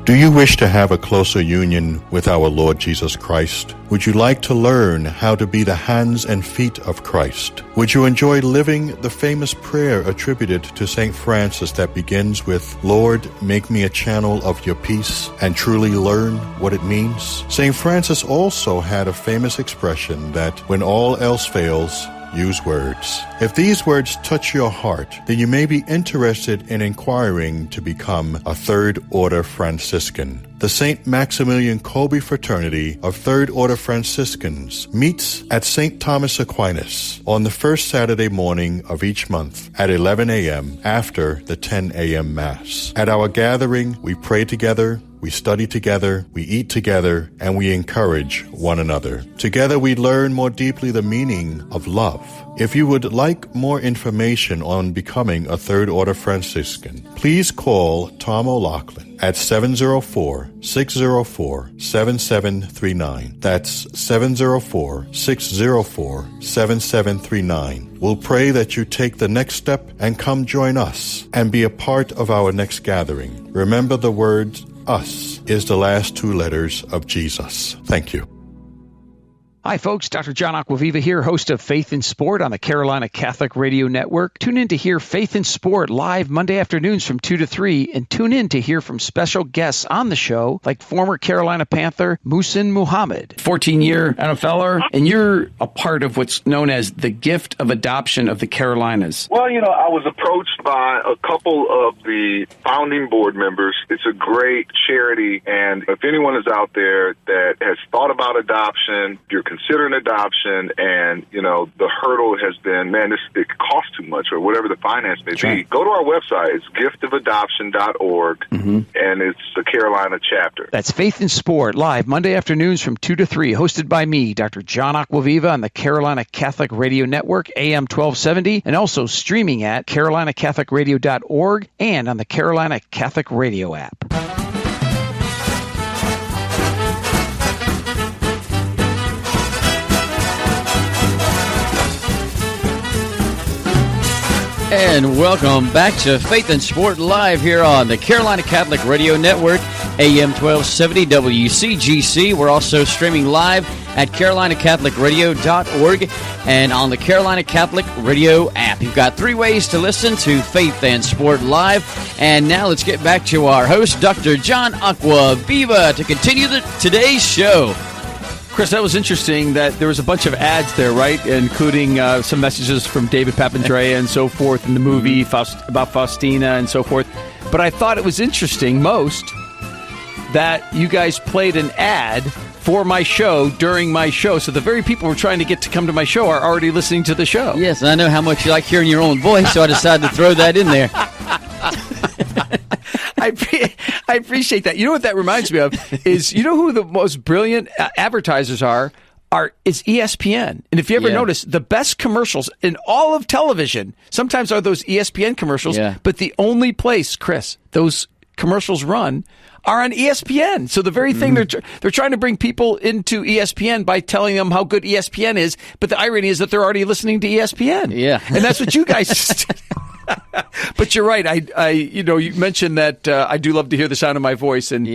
Do you wish to have a closer union with our Lord Jesus Christ? Would you like to learn how to be the hands and feet of Christ? Would you enjoy living the famous prayer attributed to St. Francis that begins with, Lord, make me a channel of your peace, and truly learn what it means? St. Francis also had a famous expression that when all else fails, use words. If these words touch your heart, then you may be interested in inquiring to become a Third Order Franciscan. The St. Maximilian Kolbe Fraternity of Third Order Franciscans meets at St. Thomas Aquinas on the first Saturday morning of each month at 11 a.m. after the 10 a.m. Mass. At our gathering, we pray together, we study together, we eat together, and we encourage one another. Together we learn more deeply the meaning of love. If you would like more information on becoming a Third Order Franciscan, please call Tom O'Loughlin at 704-604-7739. That's 704-604-7739. We'll pray that you take the next step and come join us and be a part of our next gathering. Remember the words, us is the last two letters of Jesus. Thank you. Hi, folks. Dr. John Acquaviva here, host of Faith in Sport on the Carolina Catholic Radio Network. Tune in to hear Faith in Sport live Monday afternoons from 2 to 3, and tune in to hear from special guests on the show like former Carolina Panther Muhsin Muhammad. 14-year NFLer, and you're a part of what's known as the gift of adoption of the Carolinas. Well, I was approached by a couple of the founding board members. It's a great charity, and if anyone is out there that has thought about adoption, you're considering adoption, and the hurdle has been, it costs too much, or whatever the finance may be. Go to our website. It's giftofadoption.org, and it's the Carolina chapter. That's Faith in Sport live Monday afternoons from 2 to 3, hosted by me, Dr. John Acquaviva, on the Carolina Catholic Radio Network, AM 1270, and also streaming at carolinacatholicradio.org and on the Carolina Catholic Radio app. And welcome back to Faith and Sport live here on the Carolina Catholic Radio Network, AM 1270 WCGC. We're also streaming live at carolinacatholicradio.org and on the Carolina Catholic Radio app. You've got 3 ways to listen to Faith and Sport live. And now let's get back to our host, Dr. John Acquaviva, to continue today's show. Chris, that was interesting that there was a bunch of ads there, right? Including some messages from David Papandrea and so forth in the movie about Faustina and so forth. But I thought it was interesting most that you guys played an ad for my show during my show. So the very people we're trying to get to come to my show are already listening to the show. Yes, and I know how much you like hearing your own voice, so I decided to throw that in there. I appreciate that. You know what that reminds me of is, who the most brilliant advertisers is ESPN. And if you ever notice, the best commercials in all of television sometimes are those ESPN commercials, but the only place, Chris, those commercials run are on ESPN. So the very thing they're trying to bring people into ESPN by telling them how good ESPN is, but the irony is that they're already listening to ESPN. Yeah. And that's what you guys But you're right. You mentioned that I do love to hear the sound of my voice, and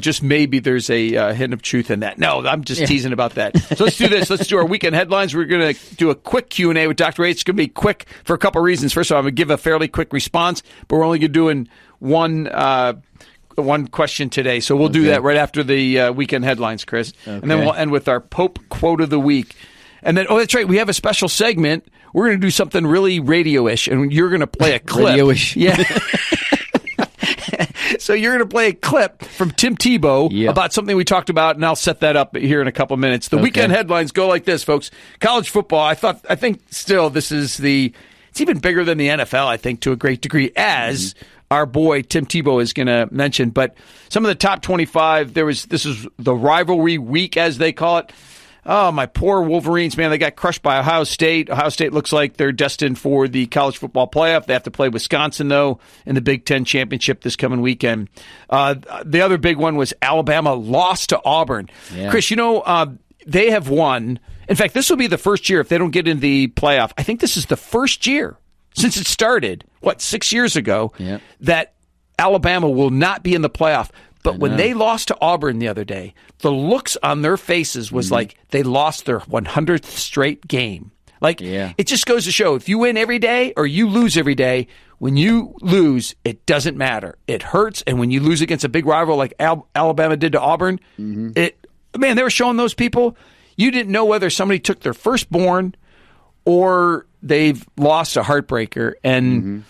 just maybe there's a hint of truth in that. No, I'm just teasing about that. So let's do this. Let's do our weekend headlines. We're going to do a quick Q&A with Dr. A. It's going to be quick for a couple of reasons. First of all, I'm going to give a fairly quick response, but we're only doing one question today. So we'll do that right after the weekend headlines, Chris. Okay. And then we'll end with our Pope quote of the week. And then, that's right, we have a special segment. We're going to do something really radio-ish, and you're going to play a clip. Radio-ish. Yeah. So you're going to play a clip from Tim Tebow about something we talked about, and I'll set that up here in a couple minutes. The weekend headlines go like this, folks. College football, I think still this is it's even bigger than the NFL, I think, to a great degree, as our boy Tim Tebow is going to mention. But some of the top 25, this is the rivalry week, as they call it. Oh, my poor Wolverines, man. They got crushed by Ohio State. Ohio State looks like they're destined for the college football playoff. They have to play Wisconsin, though, in the Big Ten championship this coming weekend. The other big one was Alabama lost to Auburn. Yeah. Chris, they have won. In fact, this will be the first year if they don't get in the playoff. I think this is the first year since it started, 6 years ago, that Alabama will not be in the playoff. But when they lost to Auburn the other day, the looks on their faces was like they lost their 100th straight game. Like, it just goes to show, if you win every day or you lose every day, when you lose, it doesn't matter. It hurts, and when you lose against a big rival like Alabama did to Auburn, they were showing those people, you didn't know whether somebody took their firstborn or they've lost a heartbreaker, and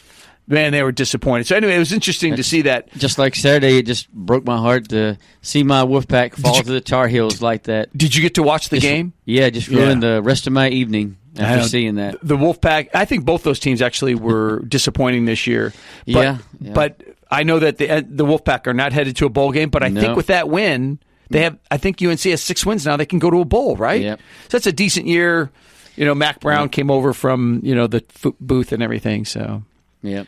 man, they were disappointed. So anyway, it was interesting to see that. Just like Saturday, it just broke my heart to see my Wolfpack fall to the Tar Heels like that. Did you get to watch the game? Yeah, just ruined the rest of my evening after seeing that. The Wolfpack, I think both those teams actually were disappointing this year. But, but I know that the Wolfpack are not headed to a bowl game, but I think with that win, I think UNC has 6 wins now. They can go to a bowl, right? Yep. So that's a decent year. You know, Mac Brown came over from, the booth and everything, so. Yeah.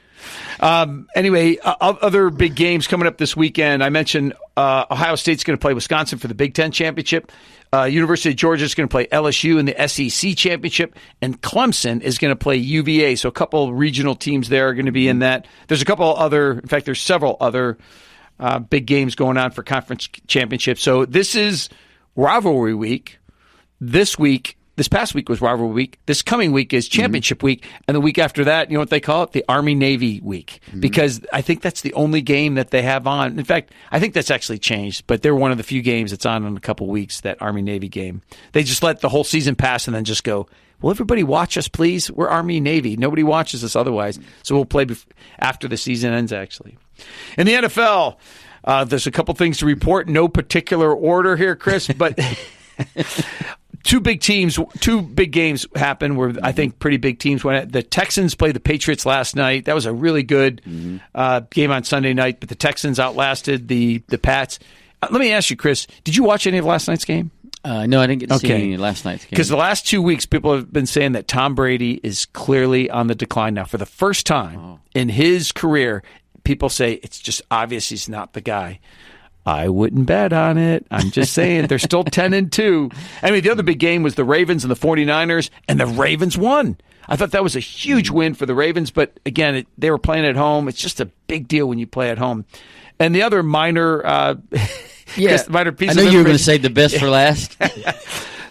Anyway, other big games coming up this weekend. I mentioned Ohio State's going to play Wisconsin for the Big Ten Championship. University of Georgia is going to play LSU in the SEC Championship, and Clemson is going to play UVA. So a couple regional teams there are going to be in that. There's there's several other big games going on for conference championships. So this is rivalry week. This past week was rivalry week. This coming week is championship week. And the week after that, you know what they call it? The Army-Navy week. Because I think that's the only game that they have on. In fact, I think that's actually changed. But they're one of the few games that's on in a couple weeks, that Army-Navy game. They just let the whole season pass and then just go, will everybody watch us, please? We're Army-Navy. Nobody watches us otherwise. So we'll play after the season ends, actually. In the NFL, there's a couple things to report. No particular order here, Chris, but... Two big games happened where I think pretty big teams went. The Texans played the Patriots last night. That was a really good game on Sunday night, but the Texans outlasted the Pats. Let me ask you, Chris, did you watch any of last night's game? No, I didn't get to see any of last night's game. Because the last 2 weeks, people have been saying that Tom Brady is clearly on the decline now. For the first time in his career, people say it's just obvious he's not the guy. I wouldn't bet on it. I'm just saying they're still 10-2. I mean, the other big game was the Ravens and the 49ers, and the Ravens won. I thought that was a huge win for the Ravens, but again, they were playing at home. It's just a big deal when you play at home. And the other minor, minor piece. I know you were going to save the best for last.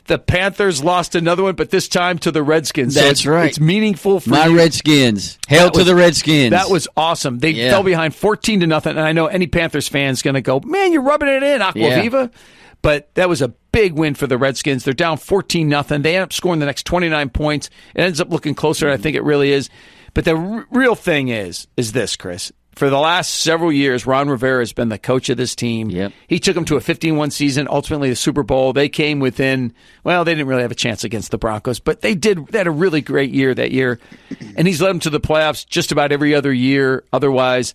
The Panthers lost another one, but this time to the Redskins. That's right. It's meaningful for my Redskins. Hail to the Redskins. That was awesome. They fell behind 14-0, and I know any Panthers fan's going to go, man, you're rubbing it in, Acquaviva. Yeah. But that was a big win for the Redskins. They're down 14-0. They end up scoring the next 29 points. It ends up looking closer than I think it really is. But the real thing is this, Chris. For the last several years, Ron Rivera has been the coach of this team. Yep. He took them to a 15-1 season, ultimately the Super Bowl. They came within, well, they didn't really have a chance against the Broncos, but they had a really great year that year. And he's led them to the playoffs just about every other year otherwise.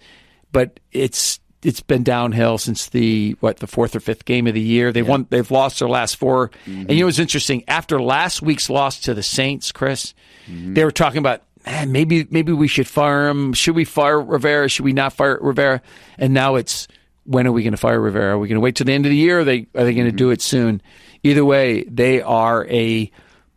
But it's been downhill since the fourth or fifth game of the year. They've lost their last four. And you know what's interesting? After last week's loss to the Saints, Chris, they were talking about, maybe we should fire him. Should we fire Rivera? Should we not fire Rivera? And now it's, when are we going to fire Rivera? Are we going to wait till the end of the year? Or are they going to do it soon? Either way, they are a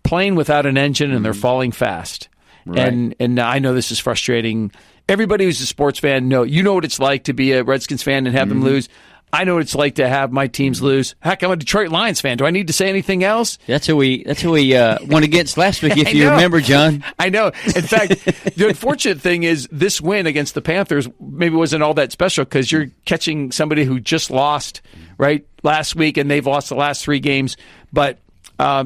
plane without an engine, and they're falling fast. Right. And I know this is frustrating. Everybody who's a sports fan, you know what it's like to be a Redskins fan and have them lose. I know what it's like to have my teams lose. Heck, I'm a Detroit Lions fan. Do I need to say anything else? That's who we won against last week, if you remember, John. I know. In fact, the unfortunate thing is this win against the Panthers maybe wasn't all that special because you're catching somebody who just lost last week, and they've lost the last three games. But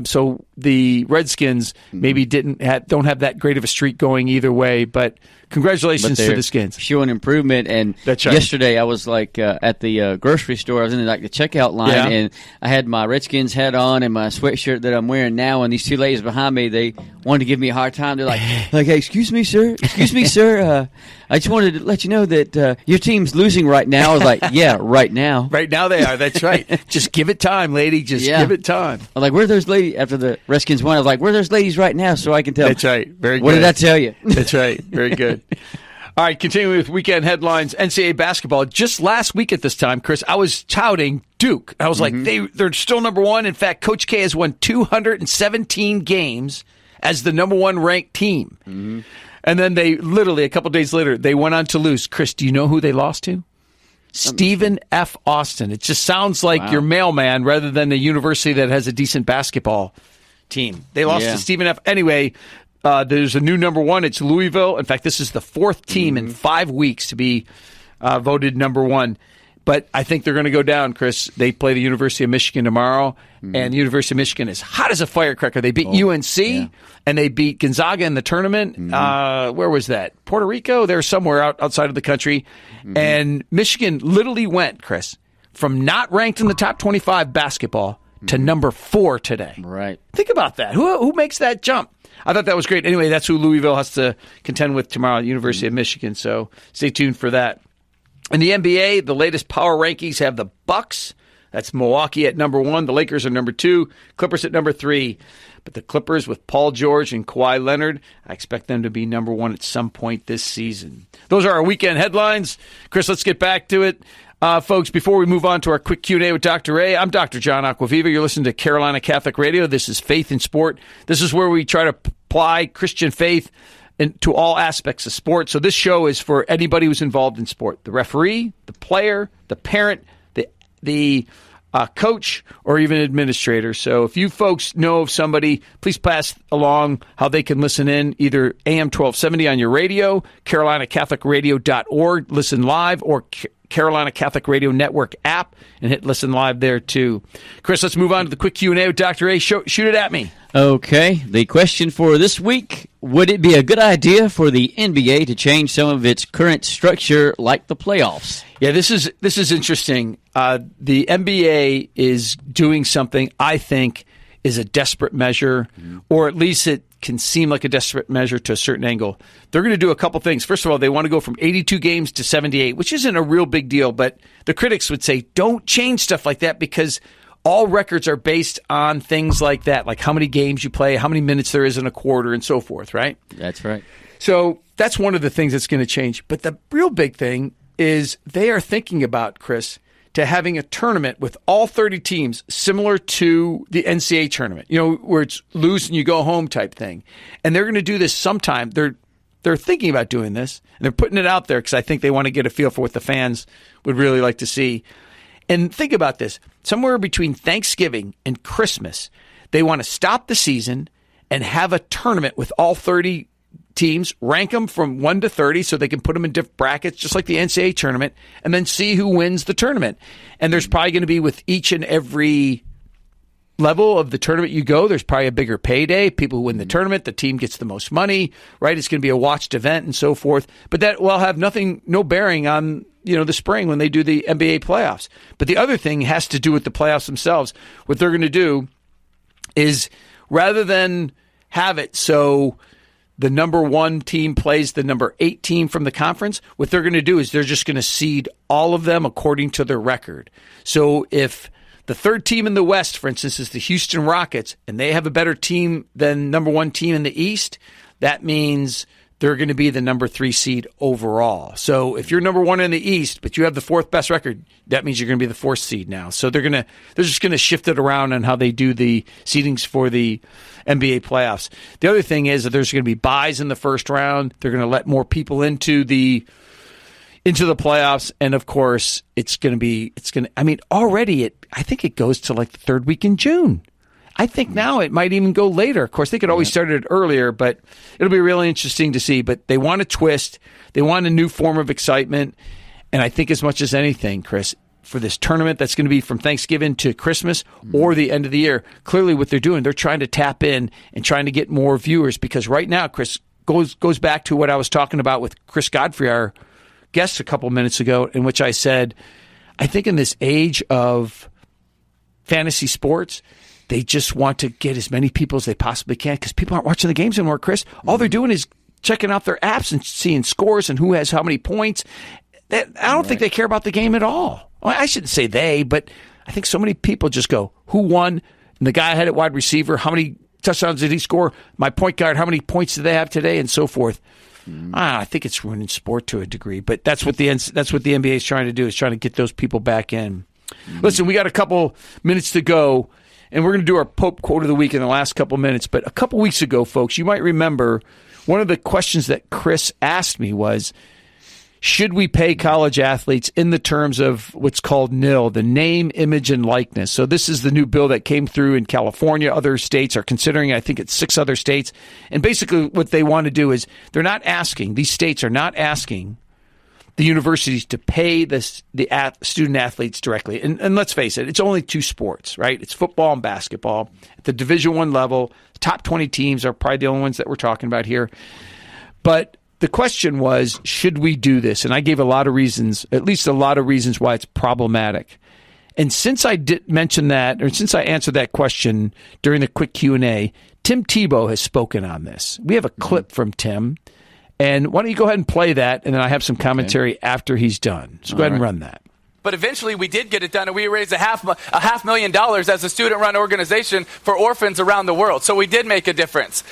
so the Redskins maybe don't have that great of a streak going either way. But congratulations to the Skins. Showing improvement. And that's right. Yesterday I was at the grocery store. I was in the checkout line, and I had my Redskins hat on and my sweatshirt that I'm wearing now. And these two ladies behind me, they wanted to give me a hard time. They're like, hey, excuse me, sir. I just wanted to let you know that your team's losing right now. I was like, yeah, right now. Right now they are. That's right. Just give it time, lady. Just give it time. I'm like, where are those ladies? After the Redskins won, I was like, where are those ladies right now so I can tell them. That's right. Very good. What did I tell you? That's right. Very good. All right, continuing with weekend headlines, NCAA basketball. Just last week at this time, Chris, I was touting Duke. I was like, they're still number one. In fact, Coach K has won 217 games as the number one ranked team. And then they literally, a couple days later, they went on to lose. Chris, do you know who they lost to? Stephen F. Austin. It just sounds like your mailman rather than a university that has a decent basketball team. They lost to Stephen F. Anyway, there's a new number one. It's Louisville. In fact, this is the fourth team in 5 weeks to be voted number one. But I think they're going to go down, Chris. They play the University of Michigan tomorrow, and the University of Michigan is hot as a firecracker. They beat UNC, and they beat Gonzaga in the tournament. Where was that? Puerto Rico? They're somewhere outside of the country. And Michigan literally went, Chris, from not ranked in the top 25 basketball to number 4 today. Right. Think about that. Who makes that jump? I thought that was great. Anyway, that's who Louisville has to contend with tomorrow, the University of Michigan. So stay tuned for that. In the NBA, the latest power rankings have the Bucks. That's Milwaukee at number 1. The Lakers are number 2. Clippers at number 3. But the Clippers with Paul George and Kawhi Leonard, I expect them to be number 1 at some point this season. Those are our weekend headlines. Chris, let's get back to it. Folks, before we move on to our quick Q&A with Dr. Ray, I'm Dr. John Acquaviva. You're listening to Carolina Catholic Radio. This is Faith in Sport. This is where we try to apply Christian faith to all aspects of sport. So this show is for anybody who's involved in sport. The referee, the player, the parent, the coach, or even administrator. So if you folks know of somebody, please pass along how they can listen in, either AM 1270 on your radio, carolinacatholicradio.org, listen live, or Carolina Catholic Radio Network app, and hit listen live there too. Chris, let's move on to the quick Q&A with Dr. A. Shoot it at me. Okay, the question for this week, would it be a good idea for the NBA to change some of its current structure like the playoffs? Yeah, this is interesting. The NBA is doing something I think is a desperate measure, or at least it can seem like a desperate measure to a certain angle. They're going to do a couple things. First of all, they want to go from 82 games to 78, which isn't a real big deal, but the critics would say, don't change stuff like that because all records are based on things like that, like how many games you play, how many minutes there is in a quarter, and so forth, right? That's right. So that's one of the things that's going to change. But the real big thing is they are thinking about, Chris, to having a tournament with all 30 teams similar to the NCAA tournament, where it's lose and you go home type thing. And they're going to do this sometime. They're thinking about doing this, and they're putting it out there because I think they want to get a feel for what the fans would really like to see. And think about this. Somewhere between Thanksgiving and Christmas, they want to stop the season and have a tournament with all 30 teams, rank them from 1 to 30 so they can put them in different brackets, just like the NCAA tournament, and then see who wins the tournament. And there's probably going to be, with each and every level of the tournament you go, there's probably a bigger payday. People who win the tournament, the team gets the most money, right? It's going to be a watched event and so forth. But that will have no bearing on the spring when they do the NBA playoffs. But the other thing has to do with the playoffs themselves. What they're going to do is, rather than have it so the number 1 team plays the number 8 team from the conference, what they're going to do is they're just going to seed all of them according to their record. So if the third team in the West, for instance, is the Houston Rockets, and they have a better team than number 1 team in the East, that means they're going to be the number 3 seed overall. So if you're number 1 in the East, but you have the 4th best record, that means you're going to be the 4th seed now. So they're just going to shift it around on how they do the seedings for the NBA playoffs. The other thing is that there's going to be buys in the first round. They're going to let more people into the playoffs, and of course, already I think it goes to like the 3rd week in June. I think now it might even go later. Of course, they could always start it earlier, but it'll be really interesting to see. But they want a twist. They want a new form of excitement. And I think as much as anything, Chris, for this tournament that's going to be from Thanksgiving to Christmas or the end of the year, clearly what they're doing, they're trying to tap in and trying to get more viewers. Because right now, Chris, goes back to what I was talking about with Chris Godfrey, our guest a couple minutes ago, in which I said, I think in this age of fantasy sports, they just want to get as many people as they possibly can because people aren't watching the games anymore, Chris. All they're doing is checking out their apps and seeing scores and who has how many points. I don't think they care about the game at all. Well, I shouldn't say they, but I think so many people just go, who won? And the guy I had at wide receiver, how many touchdowns did he score? My point guard, how many points did they have today? And so forth. I think it's ruining sport to a degree, but that's what the NBA is trying to do, is trying to get those people back in. Listen, we got a couple minutes to go, and we're going to do our Pope quote of the week in the last couple minutes. But a couple weeks ago, folks, you might remember one of the questions that Chris asked me was, should we pay college athletes in the terms of what's called NIL, the name, image, and likeness? So this is the new bill that came through in California. Other states are considering, I think it's 6 other states. And basically what they want to do is these states are not asking the universities to pay the student athletes directly. And let's face it, it's only 2 sports, right? It's football and basketball. At the Division I level, the top 20 teams are probably the only ones that we're talking about here. But the question was, should we do this? And I gave a lot of reasons, at least a lot of reasons why it's problematic. And since I did mention that, or since I answered that question during the quick Q&A, Tim Tebow has spoken on this. We have a clip from Tim. And why don't you go ahead and play that, and then I have some commentary after he's done. So go ahead and run that. But eventually we did get it done, and we raised $500,000 as a student-run organization for orphans around the world. So we did make a difference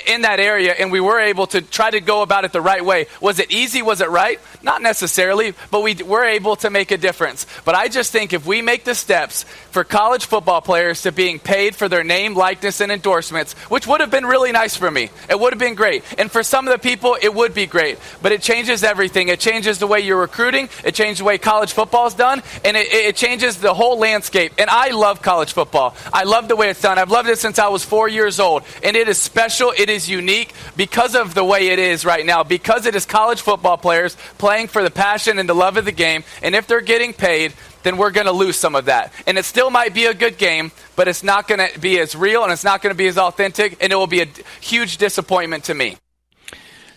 in that area, and we were able to try to go about it the right way. Was it easy? Was it right? Not necessarily, but we were able to make a difference. But I just think if we make the steps for college football players to being paid for their name, likeness, and endorsements, which would have been really nice for me. It would have been great. And for some of the people, it would be great. But it changes everything. It changes the way you're recruiting. It changes the way college football done, and it changes the whole landscape. And I love college football. I love the way it's done. I've loved it since I was 4 years old, and it is special. It is unique because of the way it is right now, because it is college football players playing for the passion and the love of the game. And if they're getting paid, then we're going to lose some of that. And it still might be a good game, but it's not going to be as real, and it's not going to be as authentic, and it will be a huge disappointment to me.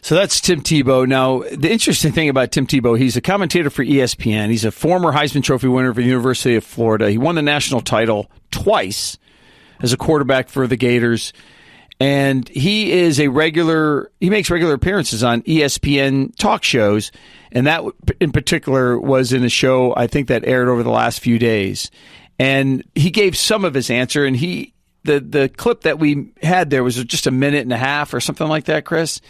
So that's Tim Tebow. Now, the interesting thing about Tim Tebow, he's a commentator for ESPN. He's a former Heisman Trophy winner for the University of Florida. He won the national title twice as a quarterback for the Gators. And he makes regular appearances on ESPN talk shows. And that in particular was in a show, I think, that aired over the last few days. And he gave some of his answer, and the clip that we had there was just a minute and a half or something like that, Chris.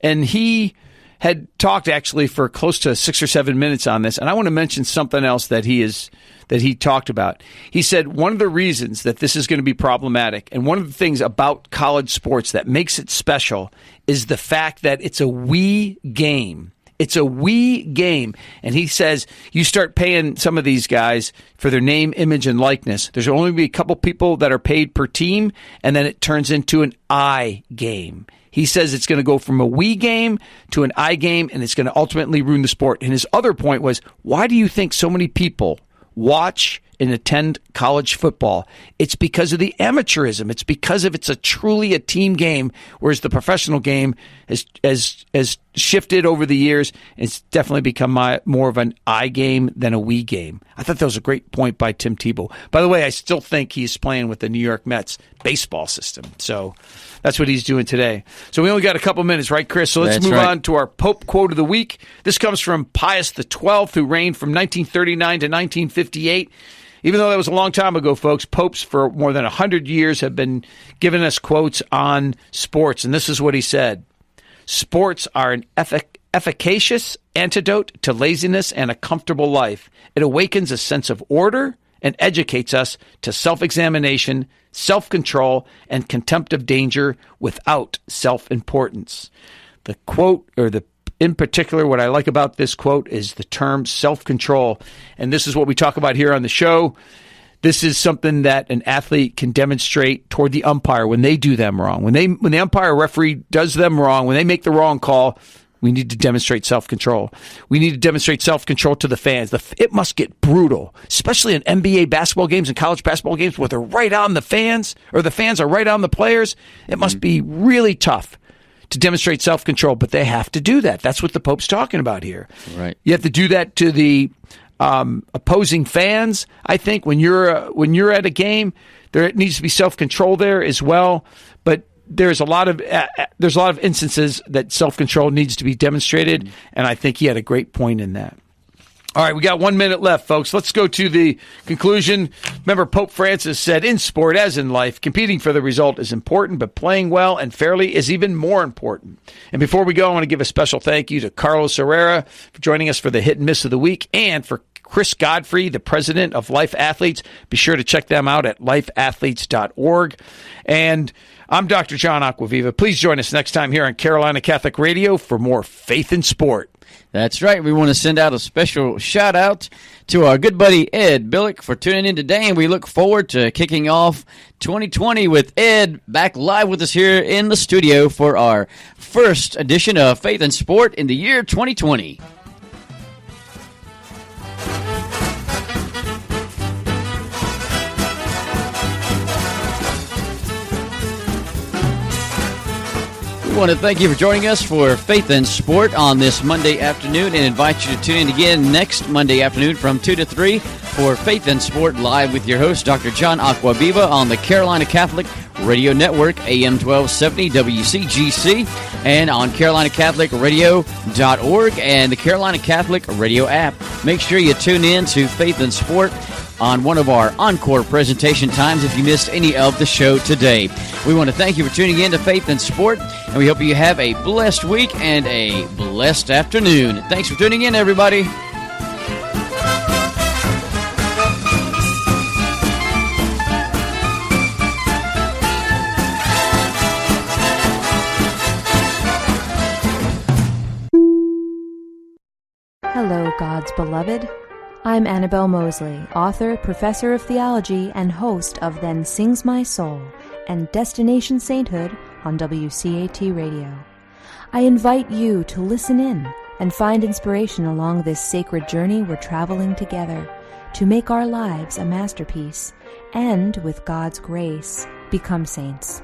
And he had talked actually for close to 6 or 7 minutes on this. And I want to mention something else that he talked about. He said one of the reasons that this is going to be problematic, and one of the things about college sports that makes it special, is the fact that it's a we game. It's a we game. And he says you start paying some of these guys for their name, image, and likeness. There's only be a couple people that are paid per team, and then it turns into an I game. He says it's going to go from a we game to an I game, and it's going to ultimately ruin the sport. And his other point was, why do you think so many people watch and attend college football? It's because of the amateurism. It's because it's truly a team game, whereas the professional game has shifted over the years. It's definitely become more of an I game than a we game. I thought that was a great point by Tim Tebow. By the way, I still think he's playing with the New York Mets baseball system. So that's what he's doing today. So we only got a couple minutes, right, Chris? So let's move on to our Pope quote of the week. This comes from Pius XII, who reigned from 1939 to 1958. Even though that was a long time ago, folks, popes for more than 100 years have been giving us quotes on sports. And this is what he said. Sports are an efficacious antidote to laziness and a comfortable life. It awakens a sense of order and educates us to self-examination, self-control, and contempt of danger without self-importance. The quote, in particular, what I like about this quote is the term self-control. And this is what we talk about here on the show. This is something that an athlete can demonstrate toward the umpire when they do them wrong. When the umpire or referee does them wrong, when they make the wrong call, we need to demonstrate self-control. We need to demonstrate self-control to the fans. It must get brutal, especially in NBA basketball games and college basketball games where they're right on the fans, or the fans are right on the players. It must be really tough to demonstrate self-control, but they have to do that. That's what the Pope's talking about here. Right. You have to do that to the opposing fans. I think when you're at a game, there needs to be self-control there as well. But there's a lot of instances that self-control needs to be demonstrated, and I think he had a great point in that. All right, we got 1 minute left, folks. Let's go to the conclusion. Remember, Pope Francis said, in sport as in life, competing for the result is important, but playing well and fairly is even more important. And before we go, I want to give a special thank you to Carlos Herrera for joining us for the hit and miss of the week, and for Chris Godfrey, the president of LifeAthletes. Be sure to check them out at lifeathletes.org. And I'm Dr. John Acquaviva. Please join us next time here on Carolina Catholic Radio for more Faith in Sport. That's right. We want to send out a special shout-out to our good buddy Ed Billick for tuning in today, and we look forward to kicking off 2020 with Ed back live with us here in the studio for our first edition of Faith in Sport in the year 2020. We want to thank you for joining us for Faith in Sport on this Monday afternoon and invite you to tune in again next Monday afternoon from 2 to 3 for Faith in Sport live with your host, Dr. John Acquaviva, on the Carolina Catholic Radio Network, AM 1270 WCGC, and on CarolinaCatholicRadio.org and the Carolina Catholic Radio app. Make sure you tune in to Faith in Sport on one of our encore presentation times if you missed any of the show today. We want to thank you for tuning in to Faith in Sport, and we hope you have a blessed week and a blessed afternoon. Thanks for tuning in, everybody. Hello, God's beloved. I'm Annabelle Mosley, author, professor of theology, and host of Then Sings My Soul and Destination Sainthood on WCAT Radio. I invite you to listen in and find inspiration along this sacred journey we're traveling together to make our lives a masterpiece and, with God's grace, become saints.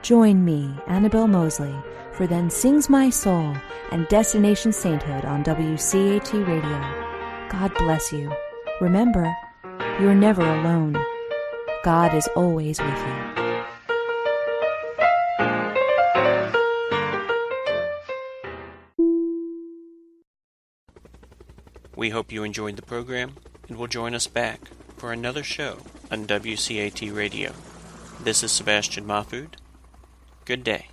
Join me, Annabelle Mosley, for Then Sings My Soul and Destination Sainthood on WCAT Radio. God bless you. Remember, you're never alone. God is always with you. We hope you enjoyed the program and will join us back for another show on WCAT Radio. This is Sebastian Mahfood. Good day.